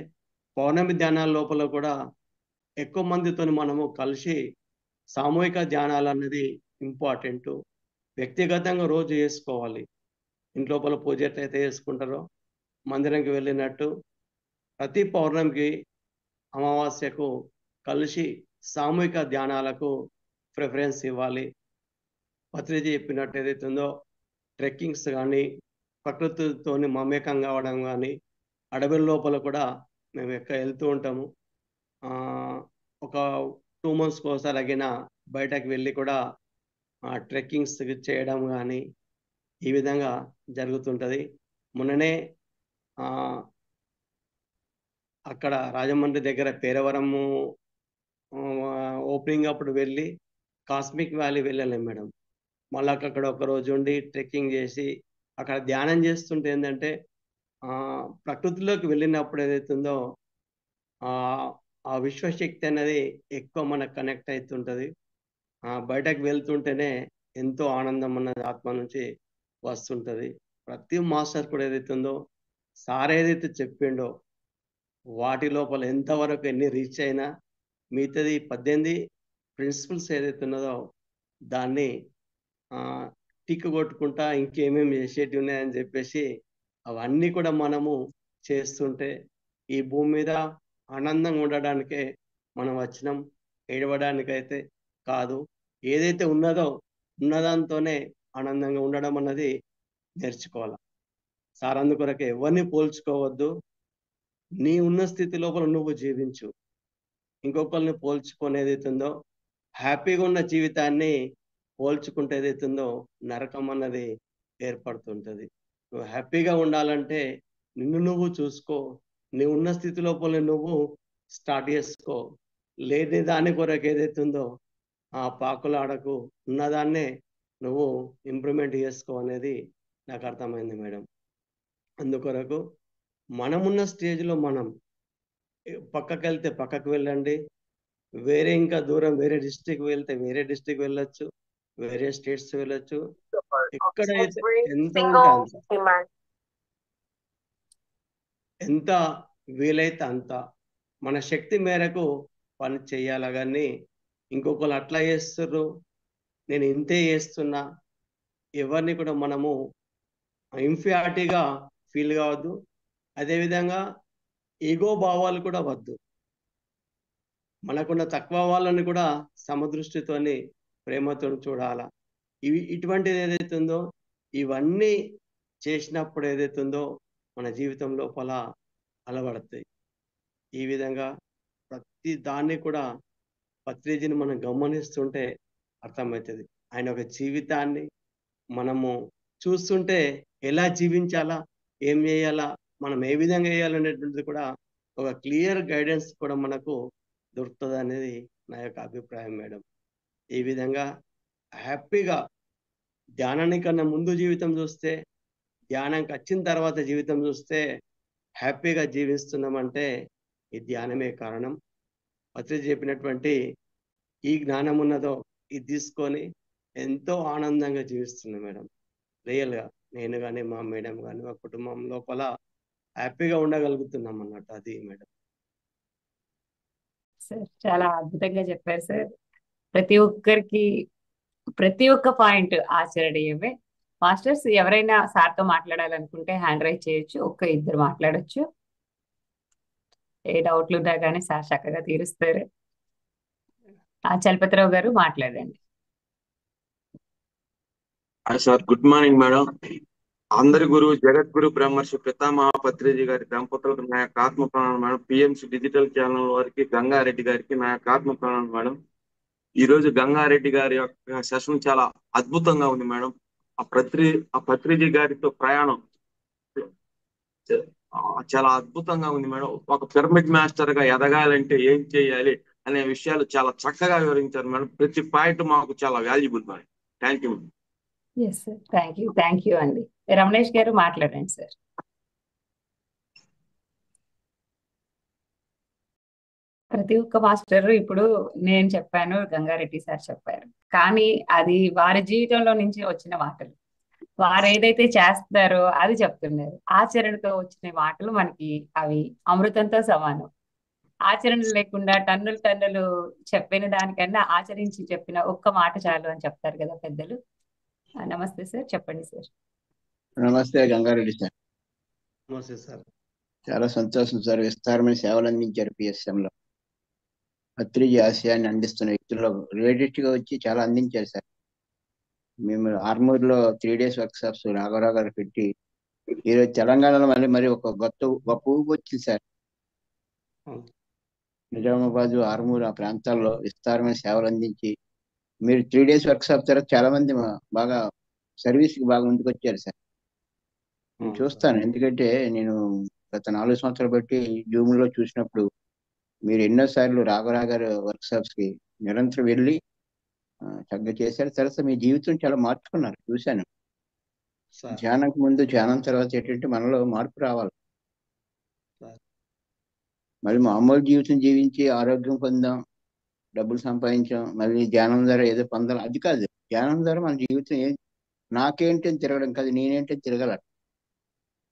పౌర్ణమి ధ్యానాల లోపల కూడా ఎక్కువ మందితో మనము కలిసి సామూహిక ధ్యానాలు అన్నది ఇంపార్టెంట్. వ్యక్తిగతంగా రోజు చేసుకోవాలి. ఇంట్లోపల పూజ ఎట్లయితే చేసుకుంటారో మందిరంకి వెళ్ళినట్టు ప్రతి పౌర్ణమికి అమావాస్యకు కలిసి సామూహిక ధ్యానాలకు ప్రిఫరెన్స్ ఇవ్వాలి. పత్రిజీ చెప్పినట్టు ఏదైతే ఉందో ట్రెక్కింగ్స్ కానీ, ప్రకృతితోని మమేకం కావడం కానీ, అడవుల లోపల కూడా మేము వెళ్తూ ఉంటాము. ఒక 2 monthsకి ఒకసారి అగిన బయటకు వెళ్ళి కూడా ట్రెక్కింగ్స్ చేయడం కానీ ఈ విధంగా జరుగుతుంటుంది. మొన్ననే అక్కడ రాజమండ్రి దగ్గర పేరవరము ఓపెనింగ్ అప్పుడు వెళ్ళి కాస్మిక్ వ్యాలీ వెళ్ళలేం మేడం. మళ్ళీ అక్కడ ఒక రోజు ఉండి ట్రెక్కింగ్ చేసి అక్కడ ధ్యానం చేస్తుంటే ఏంటంటే ప్రకృతిలోకి వెళ్ళినప్పుడు ఏదైతుందో ఆ విశ్వశక్తి అనేది ఎక్కువ మనకు కనెక్ట్ అవుతుంటుంది. బయటకు వెళ్తుంటేనే ఎంతో ఆనందం అన్నది ఆత్మ నుంచి వస్తుంటుంది. ప్రతి మాస్టర్ కూడా ఏదైతుందో సార్ ఏదైతే చెప్పిండో వాటి లోపల ఎంతవరకు ఎన్ని రీచ్ అయినా మిగతాది 18 ప్రిన్సిపల్స్ ఏదైతే ఉన్నదో దాన్ని టిక్ కొట్టుకుంటా ఇంకేమేమి చేసేటివి ఉన్నాయని చెప్పేసి అవన్నీ కూడా మనము చేస్తుంటే ఈ భూమి మీద ఆనందంగా ఉండడానికే మనం వచ్చినాం, ఏడవడానికైతే కాదు. ఏదైతే ఉన్నదో ఉన్నదాంతోనే ఆనందంగా ఉండడం అన్నది నేర్చుకోవాలి. సార్ అందుకొరకే ఎవరిని పోల్చుకోవద్దు. నీ ఉన్న స్థితి లోపల నువ్వు జీవించు. ఇంకొకరిని పోల్చుకొని ఏదైతుందో హ్యాపీగా ఉన్న జీవితాన్ని పోల్చుకుంటే ఏదైతుందో నరకం అన్నది ఏర్పడుతుంటుంది. నువ్వు హ్యాపీగా ఉండాలంటే నిన్ను నువ్వు చూసుకో. నీ ఉన్న స్థితి లోపల నువ్వు స్టార్ట్ చేసుకో. లేని దాని కొరకు ఏదైతుందో పాకులాడకు, ఉన్నదాన్నే నువ్వు ఇంప్రూవ్మెంట్ చేసుకో అనేది నాకు అర్థమైంది మేడం. అందుకొరకు మనమున్న స్టేజ్లో మనం పక్కకి వెళ్తే పక్కకు వెళ్ళండి, వేరే ఇంకా దూరం వేరే డిస్ట్రిక్ట్ వెళ్తే వేరే డిస్ట్రిక్ట్ వెళ్ళొచ్చు, వేరే స్టేట్స్ వెళ్ళొచ్చు. ఎక్కడైతే ఎంత ఉంటే ఎంత వీలైతే అంత మన శక్తి మేరకు పని చేయాలి. కానీ ఇంకొకరు అట్లా చేస్తుర్రు, నేను ఇంతే చేస్తున్నా, ఎవరిని కూడా మనము ఇన్ఫియారిటీగా ఫీల్ కావద్దు. అదేవిధంగా ఈగో భావాలు కూడా వద్దు. మనకున్న తక్కువ వాళ్ళని కూడా సమదృష్టితోని ప్రేమతో చూడాలా. ఇటువంటిది ఏదైతే ఉందో ఇవన్నీ చేసినప్పుడు ఏదైతే ఉందో మన జీవితం లోపల అలవడతాయి. ఈ విధంగా ప్రతి దాన్ని కూడా పత్రిజీని మనం గమనిస్తుంటే అర్థమవుతుంది. ఆయన ఒక జీవితాన్ని మనము చూస్తుంటే ఎలా జీవించాలా, ఏం చేయాలా, మనం ఏ విధంగా చేయాలనేటువంటిది కూడా ఒక క్లియర్ గైడెన్స్ కూడా మనకు దొరుకుతుంది అనేది నా యొక్క అభిప్రాయం మేడం. ఈ విధంగా హ్యాపీగా ధ్యానానికన్నా ముందు జీవితం చూస్తే, ధ్యానంకి వచ్చిన తర్వాత జీవితం చూస్తే హ్యాపీగా జీవిస్తున్నామంటే ఈ ధ్యానమే కారణం. పత్రిజీ చెప్పినటువంటి ఈ జ్ఞానం ఉన్నదో ఇది తీసుకొని ఎంతో ఆనందంగా జీవిస్తున్నాం మేడం. రియల్గా నేను కానీ మా మేడం కానీ మా కుటుంబం లోపల హ్యాపీగా ఉండగలుగుతున్నాం అన్నట్టు. అది మేడం. సార్ చాలా అద్భుతంగా చెప్పారు సార్. ప్రతి ఒక్కరికి ప్రతి ఒక్క పాయింట్ ఆచరణీయమే. మాస్టర్స్ ఎవరైనా సార్తో మాట్లాడాలనుకుంటే హ్యాండ్ రైజ్ చేయొచ్చు, ఇద్దరు మాట్లాడొచ్చు. ఏ డౌట్లు ఉన్నా కానీ సార్ చక్కగా తీరుస్తారు. చలపతిరావు గారు మాట్లాడండి. Sir good morning madam. అందరి గురువు జగద్గురు బ్రహ్మర్షి పితామహ పత్రిజీ గారి దంపతులకు నా యొక్క ఆత్మ ప్రణాళం మేడం. పిఎంసి డిజిటల్ ఛానల్ వారికి, గంగారెడ్డి గారికి నా యొక్క ఆత్మ ప్రణాళం మేడం. ఈ రోజు గంగారెడ్డి గారి యొక్క సెషన్ చాలా అద్భుతంగా ఉంది మేడం. ఆ పత్రిజీ గారితో ప్రయాణం చాలా అద్భుతంగా ఉంది మేడం. ఒక పిరమిడ్ మాస్టర్ గా ఎదగాలంటే ఏం చేయాలి అనే విషయాలు చాలా చక్కగా వివరించారు మేడం. ప్రతి పాయింట్ మాకు చాలా valuable madam. Thank you. Yes sir, thank you అండి. రమణేష్ గారు మాట్లాడండి సార్. ప్రతి ఒక్క మాస్టర్ ఇప్పుడు నేను చెప్పాను, గంగారెడ్డి సార్ చెప్పారు, కానీ అది వారి జీవితంలో నుంచి వచ్చిన మాటలు. వారు ఏదైతే చేస్తారో అది చెప్తున్నారు. ఆచరణతో వచ్చిన మాటలు మనకి అవి అమృతంతో సమానం. ఆచరణ లేకుండా టన్నులు చెప్పిన దానికన్నా ఆచరించి చెప్పిన ఒక్క మాట చాలు అని చెప్తారు కదా పెద్దలు. నమస్తే సార్, చెప్పండి సార్. నమస్తే గంగారెడ్డి సార్. నమస్తే సార్. చాలా సంతోషం సార్. విస్తారమైన సేవలు అందించారు PSM లో. పత్రిజీ ఆశయాన్ని అందిస్తున్న వ్యక్తుల్లో లేటెస్ట్ గా వచ్చి చాలా అందించారు సార్. మేము ఆర్మూర్లో 3 days వర్క్షాప్స్ రాఘవరావు గారు పెట్టి ఈరోజు తెలంగాణలో మరి ఒక గొప్ప ఊపు వచ్చింది సార్. నిజామాబాద్, ఆర్మూర్ ఆ ప్రాంతాల్లో విస్తారమైన సేవలు అందించి మీరు 3 days వర్క్షాప్ తర్వాత చాలా మంది బాగా సర్వీస్ కి బాగా ముందుకు వచ్చారు సార్. నేను చూస్తాను, ఎందుకంటే నేను గత 4 సంవత్సరాలు బట్టి జూమ్ లో చూసినప్పుడు మీరు ఎన్నోసార్లు రాఘవరావు గారు వర్క్షాప్స్ కి నిరంతరం వెళ్ళి చక్కగా చేశారు. తర్వాత మీ జీవితం చాలా మార్చుకున్నారు, చూశాను. ధ్యానంకు ముందు, ధ్యానం తర్వాత ఏంటంటే మనలో మార్పు రావాలి. మళ్ళీ మామూలు జీవితం జీవించి ఆరోగ్యం పొందాం, డబ్బులు సంపాదించాం, మళ్ళీ ధ్యానం ద్వారా ఏదో పొందాలి, అది కాదు. ధ్యానం ద్వారా మన జీవితం నాకేంటని తిరగడం కాదు, నేనేంటని తిరగల.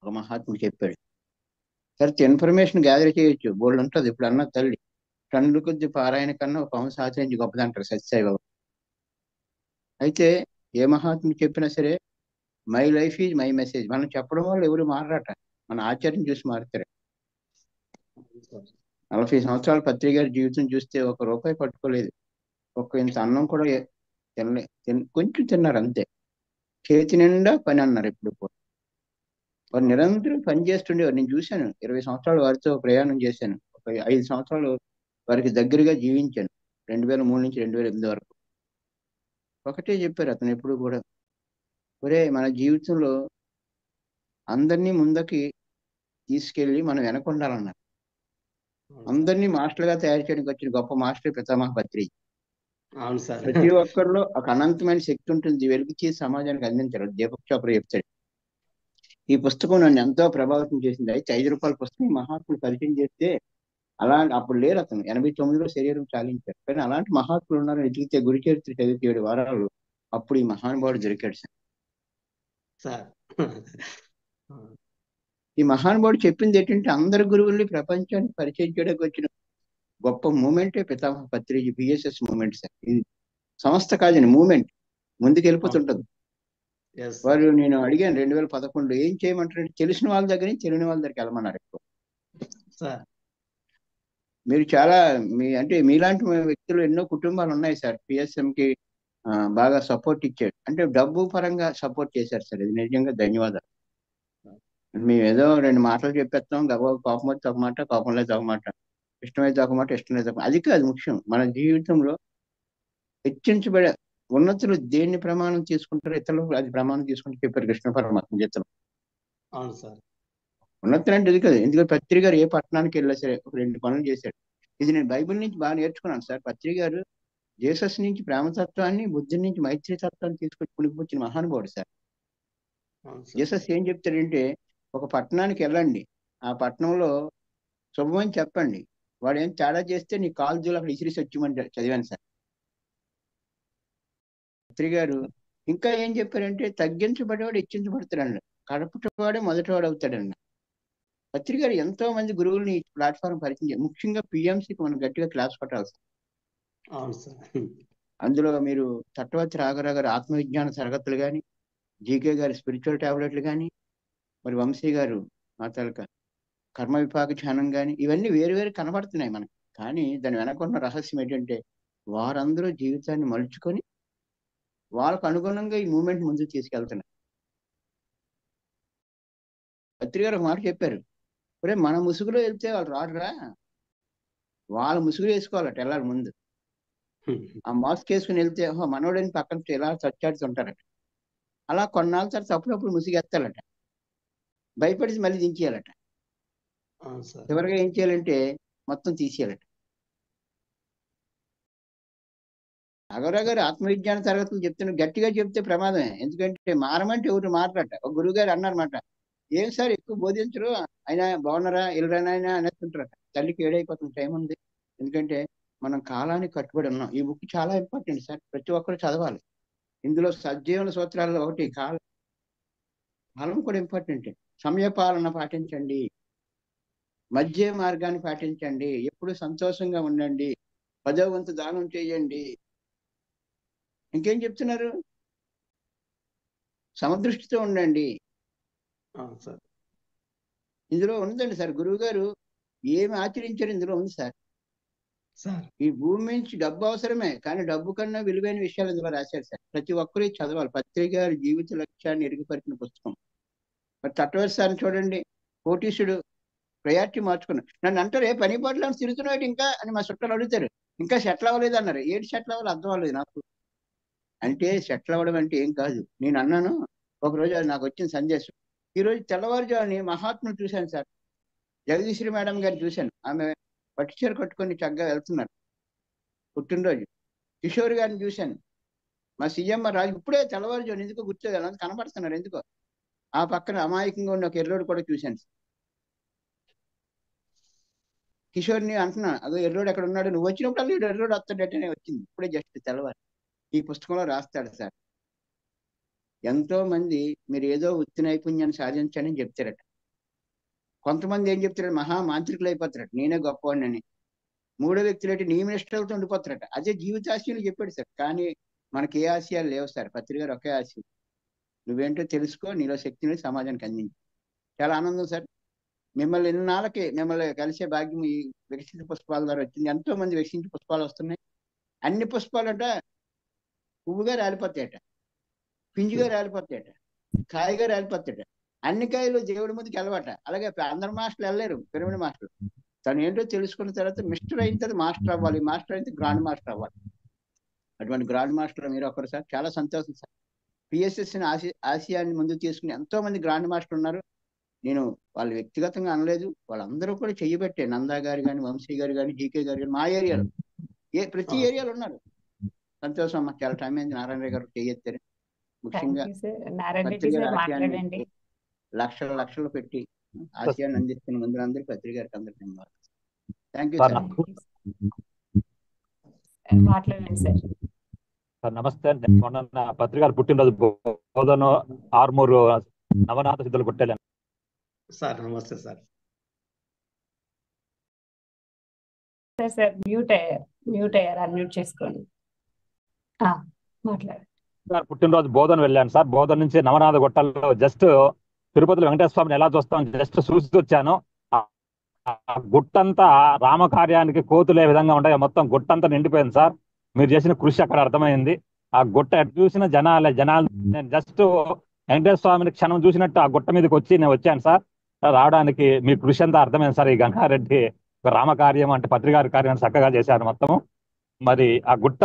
ఒక మహాత్ముడు చెప్పాడు. సరే ఇన్ఫర్మేషన్ గ్యాదర్ చేయొచ్చు, బోల్డ్ ఉంటుంది. ఇప్పుడు అన్న తల్లి టన్నుల కొద్ది పారాయణ కన్నా ఒక హంస ఆచరించి గొప్పదంటారు సత్యసాయి బాబా. అయితే ఏ మహాత్ముడు చెప్పినా సరే my life is my message. మనం చెప్పడం వల్ల ఎవరు మారట, మన ఆచరణ చూసి మారుతారు. 40 సంవత్సరాల పత్రిక గారి జీవితం చూస్తే ₹1 పట్టుకోలేదు, ఇంత అన్నం కూడా కొంచెం తిన్నారు అంతే. చేతి నిండా పని అన్నారు. ఎప్పుడు వారు నిరంతరం పని చేస్తుండేవారు. నేను చూశాను, 20 సంవత్సరాలు వారితో ప్రయాణం చేశాను. ఒక 5 సంవత్సరాలు వారికి దగ్గరగా జీవించాను, 2003 నుంచి 2008 వరకు. ఒకటే చెప్పారు అతను ఎప్పుడు కూడా, ఒరే మన జీవితంలో అందరినీ ముందుకి తీసుకెళ్ళి మనం వెనక ఉండాలన్నారు. అందరినీ మాస్టర్గా తయారు చేయడానికి వచ్చిన గొప్ప మాస్టర్ పితామహ పత్రిజీ. ప్రతి ఒక్కరిలో ఒక అనంతమైన శక్తి ఉంటుంది, వెలికి సమాజానికి అందించారు. దీపక్ చోప్రా చెప్తాడు. ఈ పుస్తకం నన్ను ఎంతో ప్రభావితం చేసింది. అయితే ₹5 పుస్తకం మహాత్ములు పరిచయం చేస్తే అప్పుడు లేరు. అతను 89లో శరీరం చాలించారు. కానీ అలాంటి మహాత్ములు ఉన్నారని ఎదిగితే గురు చరిత్ర చదివితే 7 వారాలు అప్పుడు ఈ మహానుభావుడు దొరికాడు సార్. ఈ మహానుభావుడు చెప్పింది ఏంటంటే అందరి గురువుల్ని ప్రపంచానికి పరిచయం చేయడానికి వచ్చిన గొప్ప మూమెంటే పితామహ పత్రిజీ BSS మూమెంట్ సార్. ఇది సంస్థ కాదని మూమెంట్ ముందుకు వెళ్ళిపోతుంటది. వారు నేను అడిగాను 2011 ఏం చేయమంటారు, తెలిసిన వాళ్ళ దగ్గర నుంచి తెలియని వాళ్ళ దగ్గరికి వెళ్ళమన్నారు. ఎక్కువ మీరు చాలా అంటే మీలాంటి వ్యక్తులు ఎన్నో కుటుంబాలు ఉన్నాయి సార్. PSMకి బాగా సపోర్ట్ ఇచ్చాడు, అంటే డబ్బు పరంగా సపోర్ట్ చేశారు సార్. ఇది నిజంగా ధన్యవాదాలు. మేము ఏదో 2 మాటలు చెప్పేస్తాం, గబా కోపం వచ్చి ఒక మాట, కోపం లేదు ఒక మాట. ఇష్టమైతే ఒక మాట, ఇష్టమైతే ఒక మాట. అది కాదు ముఖ్యం. మన జీవితంలో హెచ్చించబడే ఉన్నతులు దేన్ని ప్రమాణం తీసుకుంటారో ఇతరులు అది ప్రమాణం తీసుకుంటే చెప్పారు కృష్ణ పరమాత్మ గీతలో. అవును సార్. ఉన్నతులు అంటే ఇది కాదు. ఎందుకంటే పత్రి గారు ఏ పట్టణానికి వెళ్ళా సరే ఒక 2 పనులు చేశాడు. ఇది నేను బైబిల్ నుంచి బాగా నేర్చుకున్నాను సార్. పత్రి గారు జీసస్ నుంచి ప్రేమతత్వాన్ని, బుద్ధి నుంచి మైత్రి తత్వాన్ని తీసుకొచ్చి పుణికిపుచ్చిన మహానుభావుడు సార్. అవును సార్. జీసస్ ఏం చెప్తాడంటే, ఒక పట్టణానికి వెళ్ళండి, ఆ పట్టణంలో శుభమని చెప్పండి, వాడు ఏం తేడా చేస్తే నీ కాలు జోలు అక్కడ ఇసిరిసి వచ్చి చదివాను సార్. పత్రి గారు ఇంకా ఏం చెప్పారంటే, తగ్గించబడేవాడు హెచ్చించబడతాడండి, కడపటవాడే మొదటివాడు అవుతాడండి. పత్రి గారు ఎంతో మంది గురువుల్ని ఈ ప్లాట్ఫామ్ పరిచయం చేయాలి. ముఖ్యంగా పిఎంసికి మనం గట్టిగా క్లాస్ పట్టాలి సార్. అవును సార్. అందులో మీరు తట్టవత్తి రాఘరావు గారి ఆత్మవిజ్ఞాన తరగతులు కానీ, జీకే గారి స్పిరిచువల్ టాబ్లెట్లు కానీ, మరి వంశీ గారు మా తాలూకా కర్మ విపాక ధ్యానం కానీ, ఇవన్నీ వేరు వేరు కనబడుతున్నాయి మనకి. కానీ దాని వెనకున్న రహస్యం ఏంటంటే, వారందరూ జీవితాన్ని మలుచుకొని వాళ్ళకు అనుగుణంగా ఈ మూమెంట్ ముందుకు తీసుకెళ్తున్నారు. పత్రి గారు ఒక మాట చెప్పారు, ఒరే మన ముసుగులో వెళ్తే వాళ్ళు రాడురా, వాళ్ళ ముసుగులు వేసుకోవాలట వెళ్ళాలి ముందు. ఆ మాస్క్ వేసుకుని వెళ్తే మనోడని పక్కన ఇలా చచ్చాడుతుంటారట. అలా కొన్నాళ్ళ తర్వాత అప్పుడప్పుడు ముసుగెత్తాలట, భయపడి మళ్ళీ దించేయాలట. అవును సార్. చివరిగా ఏం చేయాలంటే మొత్తం తీసేయాలట. నాగరావు గారు ఆత్మవిజ్ఞాన తరగతులు చెప్తున్న గట్టిగా చెప్తే ప్రమాదమే. ఎందుకంటే మారమంటే ఎవరు మారట. ఒక గురువు గారు అన్నారన్నమాట, ఏం సార్ ఎక్కువ బోధించరు, అయినా బాగున్నారా వెళ్ళరానైనా అనేస్తుంటారట. తల్లికి ఏడైపోతుంది, టైం ఉంది. ఎందుకంటే మనం కాలానికి కట్టుబడి ఉన్నాం. ఈ బుక్ చాలా ఇంపార్టెంట్ సార్, ప్రతి ఒక్కరు చదవాలి. ఇందులో సజ్జీవన సూత్రాలు ఒకటి, కాలం కూడా ఇంపార్టెంట్. సమయపాలన పాటించండి, మధ్య మార్గాన్ని పాటించండి, ఎప్పుడు సంతోషంగా ఉండండి, 10వ వంతు దానం చేయండి. ఇంకేం చెప్తున్నారు, సమదృష్టితో ఉండండి. అవును సార్. ఇందులో ఉందండి సార్, గురువు గారు ఏమి ఆచరించారు ఇందులో ఉంది సార్. సార్ ఈ భూమి నుంచి డబ్బు అవసరమే, కానీ డబ్బు కన్నా విలువైన విషయాలు ఇందులో రాశారు సార్. ప్రతి ఒక్కరు చదవాలి. పత్రి గారి జీవిత లక్ష్యాన్ని ఎరుగుపరిచిన పుస్తకం. మరి తట్టవర్ సార్ని చూడండి, కోటీశుడు, ప్రయారిటీ మార్చుకున్నాడు. నన్ను అంటారు, ఏ పని పాటలు తిరుగుతున్నాడు ఇంకా అని మా చుట్టాలు అడుగుతారు. ఇంకా సెటిల్ అవ్వలేదు అన్నారు. ఏడు సెటిల్ అవ్వాలి అర్థం అవ్వలేదు నాకు. అంటే సెటిల్ అవ్వడం అంటే ఏం కాదు. నేను అన్నాను ఒకరోజు, అది నాకు వచ్చిన సందేశం. ఈరోజు తెల్లవారుజాముని మహాత్ములు చూశాను సార్. జగదీశ్వరి మేడం గారిని చూశాను, ఆమె పట్టు చీర కట్టుకొని చక్కగా వెళ్తున్నారు, పుట్టినరోజు. కిషోర్ గారిని చూశాను, మా సీఎం రాజు ఇప్పుడే తెల్లవారుజాముని ఎందుకో గుర్తుగా కనపడుతున్నారు ఎందుకో. ఆ పక్కన అమాయకంగా ఉన్న ఒక ఎర్రోడు కూడా చూశాను. కిషోర్ని అంటున్నా, అదో ఎర్రోడు ఎక్కడ ఉన్నాడు, నువ్వు వచ్చినప్పుడు అల్లు ఎర్రోడు వస్తాడటనే వచ్చింది ఇప్పుడే జస్ట్ తెల్లవారు. ఈ పుస్తకంలో రాస్తాడు సార్. ఎంతో మంది మీరు ఏదో వృత్తి నైపుణ్యాన్ని సాధించని చెప్తారట. కొంతమంది ఏం చెప్తారట, మహా మాంత్రికులు అయిపోతారట, నేనే గొప్పవాడిని. మూడో వ్యక్తులు అంటే నీ మినిస్టర్లతో ఉండిపోతారట. అదే జీవితాశయాలు చెప్పాడు సార్. కానీ మనకి ఏ ఆశయాలు లేవు సార్. పత్రిక గారు ఒకే ఆశయం, నువ్వేంటో తెలుసుకో, నీలో శక్తిని సమాజానికి అందించు. చాలా ఆనందం సార్. మిమ్మల్ని ఇన్నాళ్ళకి మిమ్మల్ని కలిసే భాగ్యం ఈ వికసించ పుష్పాల ద్వారా వచ్చింది. ఎంతో మంది వికసించే పుష్పాలు వస్తున్నాయి. అన్ని పుష్పాలట పువ్వుగా రాలిపోతాయట, పింజిగా రాలిపోతాయట, కాయగా రాలిపోతాయట. అన్ని కాయలు దేవుడి ముందుకు వెళ్ళవట. అలాగే అందరు మాస్టర్లు వెళ్ళలేరు, పిరమిడ్ మాస్టర్లు. తను ఏంటో తెలుసుకున్న తర్వాత మిస్టర్ అయిన తర్వాత మాస్టర్ అవ్వాలి, మాస్టర్ అయితే గ్రాండ్ మాస్టర్ అవ్వాలి. అటువంటి గ్రాండ్ మాస్టర్ మీరు ఒకరు సార్. చాలా సంతోషం సార్. పిఎస్ఎస్ని ఆసియాన్ని ముందుకు తీసుకుని ఎంతో మంది గ్రాండ్ మాస్టర్ ఉన్నారు. నేను వాళ్ళు వ్యక్తిగతంగా అనలేదు, వాళ్ళందరూ కూడా చెయ్యబట్టే. నందా గారు కానీ, వంశీ గారు కానీ, జీకే గారు కానీ, మా ఏరియాలో ప్రతి ఏరియాలో ఉన్నారు. సంతోషం అమ్మా, చాలా టైం అయింది. నారాయణ గారు చెయ్యెత్తారు. ముఖ్యంగా పత్రిక ఆశయాన్ని లక్షలు పెట్టి ఆశయాన్ని అందిస్తున్న ముందు అందరూ పత్రిక గారికి అందరికీ థ్యాంక్ యూ సార్. మాట్లాడండి సార్. సార్ నమస్తే. మొన్న పత్రిక పుట్టినరోజు బోధన ఆర్మూరు నవనాథ సిద్ధులు కొట్టాను సార్. నమస్తే సార్. సార్ మ్యూట్ అయ్యారు, అన్మ్యూట్ చేసుకోండి, మాట్లాడండి సార్. పుట్టినరోజు బోధన వెళ్ళాను సార్. బోధన నుంచి నవనాథ గొట్టాల్లో జస్ట్ తిరుపతిలో వెంకటేశ్వర స్వామిని ఎలా చూస్తాం జస్ట్ చూసి వచ్చాను. గుట్టంతా రామకార్యానికి కోతులే విధంగా ఉంటాయి, మొత్తం గుట్టంతా నిండిపోయింది సార్. మీరు చేసిన కృషి అక్కడ అర్థమైంది. ఆ గుట్ట ఎటు చూసిన జనాలు. నేను జస్ట్ వెంకటేశ్వర స్వామిని క్షణం చూసినట్టు ఆ గుట్ట మీదకి వచ్చి నేను వచ్చాను సార్. రావడానికి మీ కృషి అంతా అర్థమైంది సార్. ఈ గంగారెడ్డి ఒక రామకార్యం అంటే పత్రికారి కార్యం చక్కగా చేశారు మొత్తం. మరి ఆ గుట్ట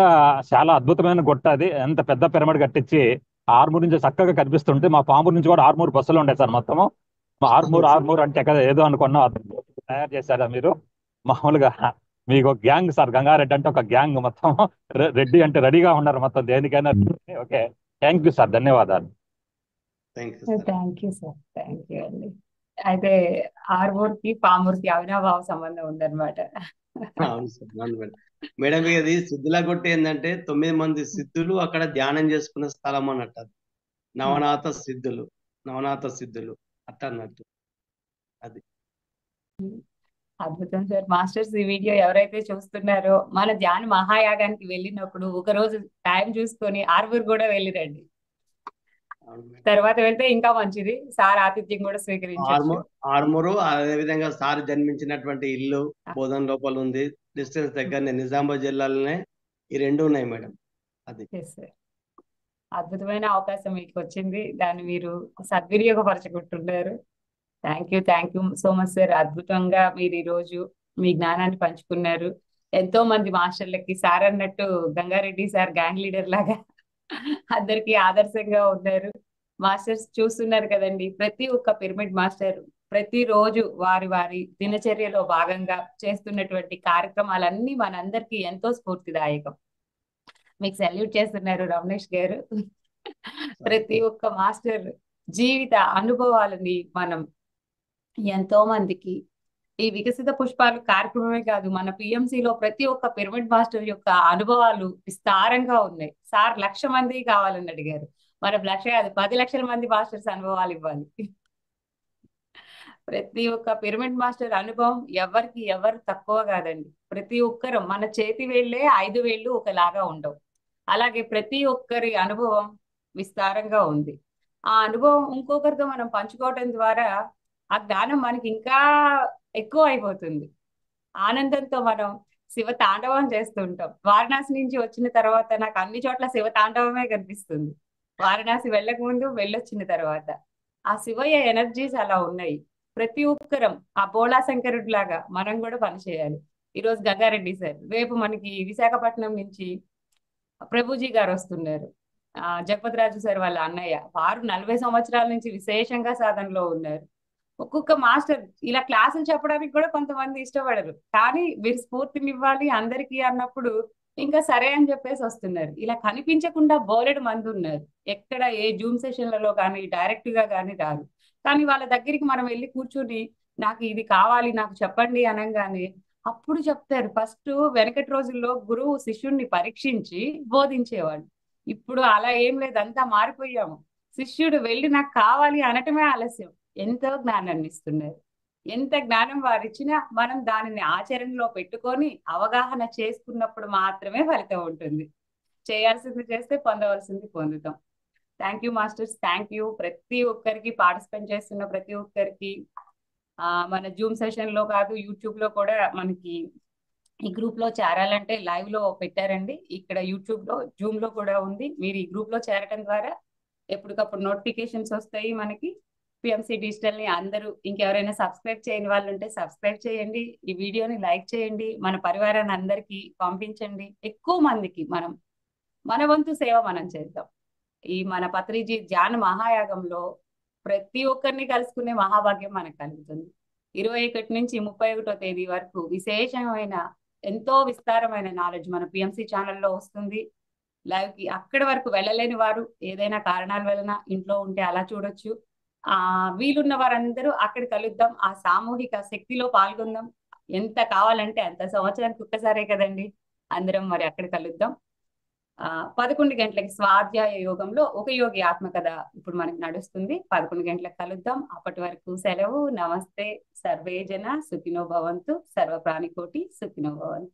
చాలా అద్భుతమైన గుట్ట, అది ఎంత పెద్ద పిరమిడ్ కట్టించి ఆర్మూర్ నుంచి చక్కగా కనిపిస్తుంటే మా పాంబూరు నుంచి కూడా ఆర్మూర్ బస్సులు ఉండే సార్ మొత్తము. ఆర్మూర్ అంటే కదా ఏదో అనుకున్నా తయారు చేశారా మీరు? మామూలుగా మీకు ఒక గ్యాంగ్ సార్, గంగారెడ్డి అంటే ఒక గ్యాంగ్ మొత్తం. రెడ్డి అంటే రెడీగా ఉన్నారు మొత్తం దేనికైనా. ఓకే, థ్యాంక్ యూ సార్, ధన్యవాదాలు. Thank you sir. Thank you sir, thank you అండి. అయితే ఆర్మూర్కి పామూర్కి అవినాభావ సంబంధం ఉందన్నమాట. అవును సార్, అవును మేడం. మేడం ఇది సిద్ధులగుట్ట ఏంటంటే 9 మంది సిద్ధులు అక్కడ ధ్యానం చేసుకున్న స్థలం అన్నట్టు. అది నవనాథ సిద్ధులు అట్ట అన్నట్టు. అది అద్భుతం సార్. మాస్టర్స్, ఈ వీడియో ఎవరైతే చూస్తున్నారో మన ధ్యాన మహాయాగానికి వెళ్ళినప్పుడు ఒక రోజు టైం చూసుకొని ఆర్మూర్ కూడా వెళ్ళిరండి. అవును మేడం. తర్వాత వెళ్తే ఇంకా మంచిది, సార్ ఆతిథ్యం కూడా స్వీకరించవచ్చు. ఆర్మూరు అదే విధంగా సార్ జన్మించినటువంటి ఇల్లు బోధన్ లోపల ఉంది. డిస్టెన్స్ దగ్గరనే నిజామాబాద్ జిల్లాలోనే ఈ రెండు ఉన్నాయి మేడం. అది Yes, sir. అద్భుతమైన అవకాశం మీకు వచ్చింది, దాన్ని మీరు సద్వినియోగపరచుకుంటున్నారు. Thank you so much sir. అద్భుతంగా మీరు ఈ రోజు మీ జ్ఞానాన్ని పంచుకున్నారు. ఎంతో మంది మాస్టర్లకి సార్ అన్నట్టు గంగారెడ్డి సార్ గ్యాంగ్ లీడర్ లాగా అందరికీ ఆదర్శంగా ఉన్నారు. మాస్టర్స్ చూస్తున్నారు కదండి, ప్రతి ఒక్క పిరమిడ్ మాస్టర్ ప్రతిరోజు వారి వారి దినచర్యలో భాగంగా చేస్తున్నటువంటి కార్యక్రమాలన్నీ మనందరికీ ఎంతో స్ఫూర్తిదాయకం. మీకు సెల్యూట్ చేస్తున్నారు రమేష్ గారు. ప్రతి ఒక్క మాస్టర్ జీవిత అనుభవాలని మనం ఎంతో మందికి ఈ వికసిత పుష్పాలు కార్యక్రమమే కాదు, మన పిఎంసిలో ప్రతి ఒక్క పిరమిడ్ మాస్టర్ యొక్క అనుభవాలు విస్తారంగా ఉన్నాయి. సార్ 1,00,000 మంది కావాలని అడిగారు. మనం 1,00,000 కాదు, 10 లక్షల మంది మాస్టర్స్ అనుభవాలు ఇవ్వాలి. ప్రతి ఒక్క పిరమిడ్ మాస్టర్ అనుభవం ఎవరు తక్కువ కాదండి. ప్రతి ఒక్కరు మన చేతి వేళ్ళే 5 వేళ్ళు ఒకలాగా ఉండవు. అలాగే ప్రతి ఒక్కరి అనుభవం విస్తారంగా ఉంది. ఆ అనుభవం ఇంకొకరితో మనం పంచుకోవడం ద్వారా ఆ జ్ఞానం మనకి ఇంకా ఎక్కువ అయిపోతుంది. ఆనందంతో మనం శివ తాండవం చేస్తుంటాం. వారణాసి నుంచి వచ్చిన తర్వాత నాకు అన్ని చోట్ల శివ తాండవమే కనిపిస్తుంది. వారణాసి వెళ్ళక ముందు, వెళ్ళొచ్చిన తర్వాత ఆ శివయ్య ఎనర్జీస్ అలా ఉన్నాయి. ప్రతి ఒక్కరం ఆ బోళా శంకరుడి లాగా మనం కూడా పనిచేయాలి. ఈరోజు గంగారెడ్డి సార్, రేపు మనకి విశాఖపట్నం నుంచి ప్రభుజీ గారు వస్తున్నారు. జగపతిరాజు సార్ వాళ్ళ అన్నయ్య, వారు 40 సంవత్సరాల నుంచి విశేషంగా సాధనలో ఉన్నారు. ఒక్కొక్క మాస్టర్ ఇలా క్లాసులు చెప్పడానికి కూడా కొంతమంది ఇష్టపడరు, కానీ మీరు స్ఫూర్తినివ్వాలి అందరికీ అన్నప్పుడు ఇంకా సరే అని చెప్పేసి వస్తున్నారు. ఇలా కనిపించకుండా బోలెడు మంది ఉన్నారు. ఎక్కడ ఏ జూమ్ సెషన్లలో కానీ డైరెక్ట్ గా కానీ రారు. కానీ వాళ్ళ దగ్గరికి మనం వెళ్ళి కూర్చుని నాకు ఇది కావాలి నాకు చెప్పండి అనగానే అప్పుడు చెప్తారు. ఫస్ట్ వెనకటి రోజుల్లో గురువు శిష్యుణ్ణి పరీక్షించి బోధించేవాడు. ఇప్పుడు అలా ఏం లేదు, అంతా మారిపోయాము. శిష్యుడు వెళ్ళి నాకు కావాలి అనటమే ఆలస్యం. ఎంతో జ్ఞానాన్ని ఇస్తున్నారు. ఎంత జ్ఞానం వారిచ్చినా మనం దానిని ఆచరణలో పెట్టుకొని అవగాహన చేసుకున్నప్పుడు మాత్రమే ఫలితం ఉంటుంది. చేయాల్సింది చేస్తే పొందవలసింది పొందుతాం. Thank you masters, thank you. ప్రతి ఒక్కరికి పార్టిసిపేట్ చేస్తున్న ప్రతి ఒక్కరికి మన జూమ్ సెషన్ లో కాదు, యూట్యూబ్ లో కూడా మనకి ఈ గ్రూప్ లో చేరాలంటే లైవ్ లో పెట్టారండి. ఇక్కడ యూట్యూబ్ లో, జూమ్ లో కూడా ఉంది. మీరు ఈ గ్రూప్ లో చేరటం ద్వారా ఎప్పటికప్పుడు నోటిఫికేషన్స్ వస్తాయి మనకి. పిఎంసి డిజిటల్ ని అందరూ, ఇంకెవరైనా సబ్స్క్రైబ్ చేయని వాళ్ళు ఉంటే సబ్స్క్రైబ్ చేయండి. ఈ వీడియోని లైక్ చేయండి. మన పరివారాన్ని అందరికీ పంపించండి. ఎక్కువ మందికి మన వంతు సేవ మనం చేద్దాం. ఈ మన పత్రిజీ ధ్యాన మహాయాగంలో ప్రతి ఒక్కరిని కలుసుకునే మహాభాగ్యం మనకు కలుగుతుంది. 21 నుంచి 31వ తేదీ వరకు విశేషమైన ఎంతో విస్తారమైన నాలెడ్జ్ మన పిఎంసి ఛానల్లో వస్తుంది. లైవ్ కి అక్కడి వరకు వెళ్ళలేని వారు ఏదైనా కారణాల వలన ఇంట్లో ఉంటే అలా చూడొచ్చు. వీలున్న వారందరూ అక్కడ కలుద్దాం. ఆ సామూహిక శక్తిలో పాల్గొందాం. ఎంత కావాలంటే అంత, సంవత్సరానికి ఒక్కసారే కదండి, అందరం మరి అక్కడ కలుద్దాం. 11 గంటలకి స్వాధ్యాయ యోగంలో ఒక యోగి ఆత్మకథ ఇప్పుడు మనకి నడుస్తుంది. 11 గంటలకు కలుద్దాం. అప్పటి వరకు సెలవు. నమస్తే. సర్వే జన సుఖినో భవంతు. సర్వ ప్రాణికోటి సుఖినో భవంతు.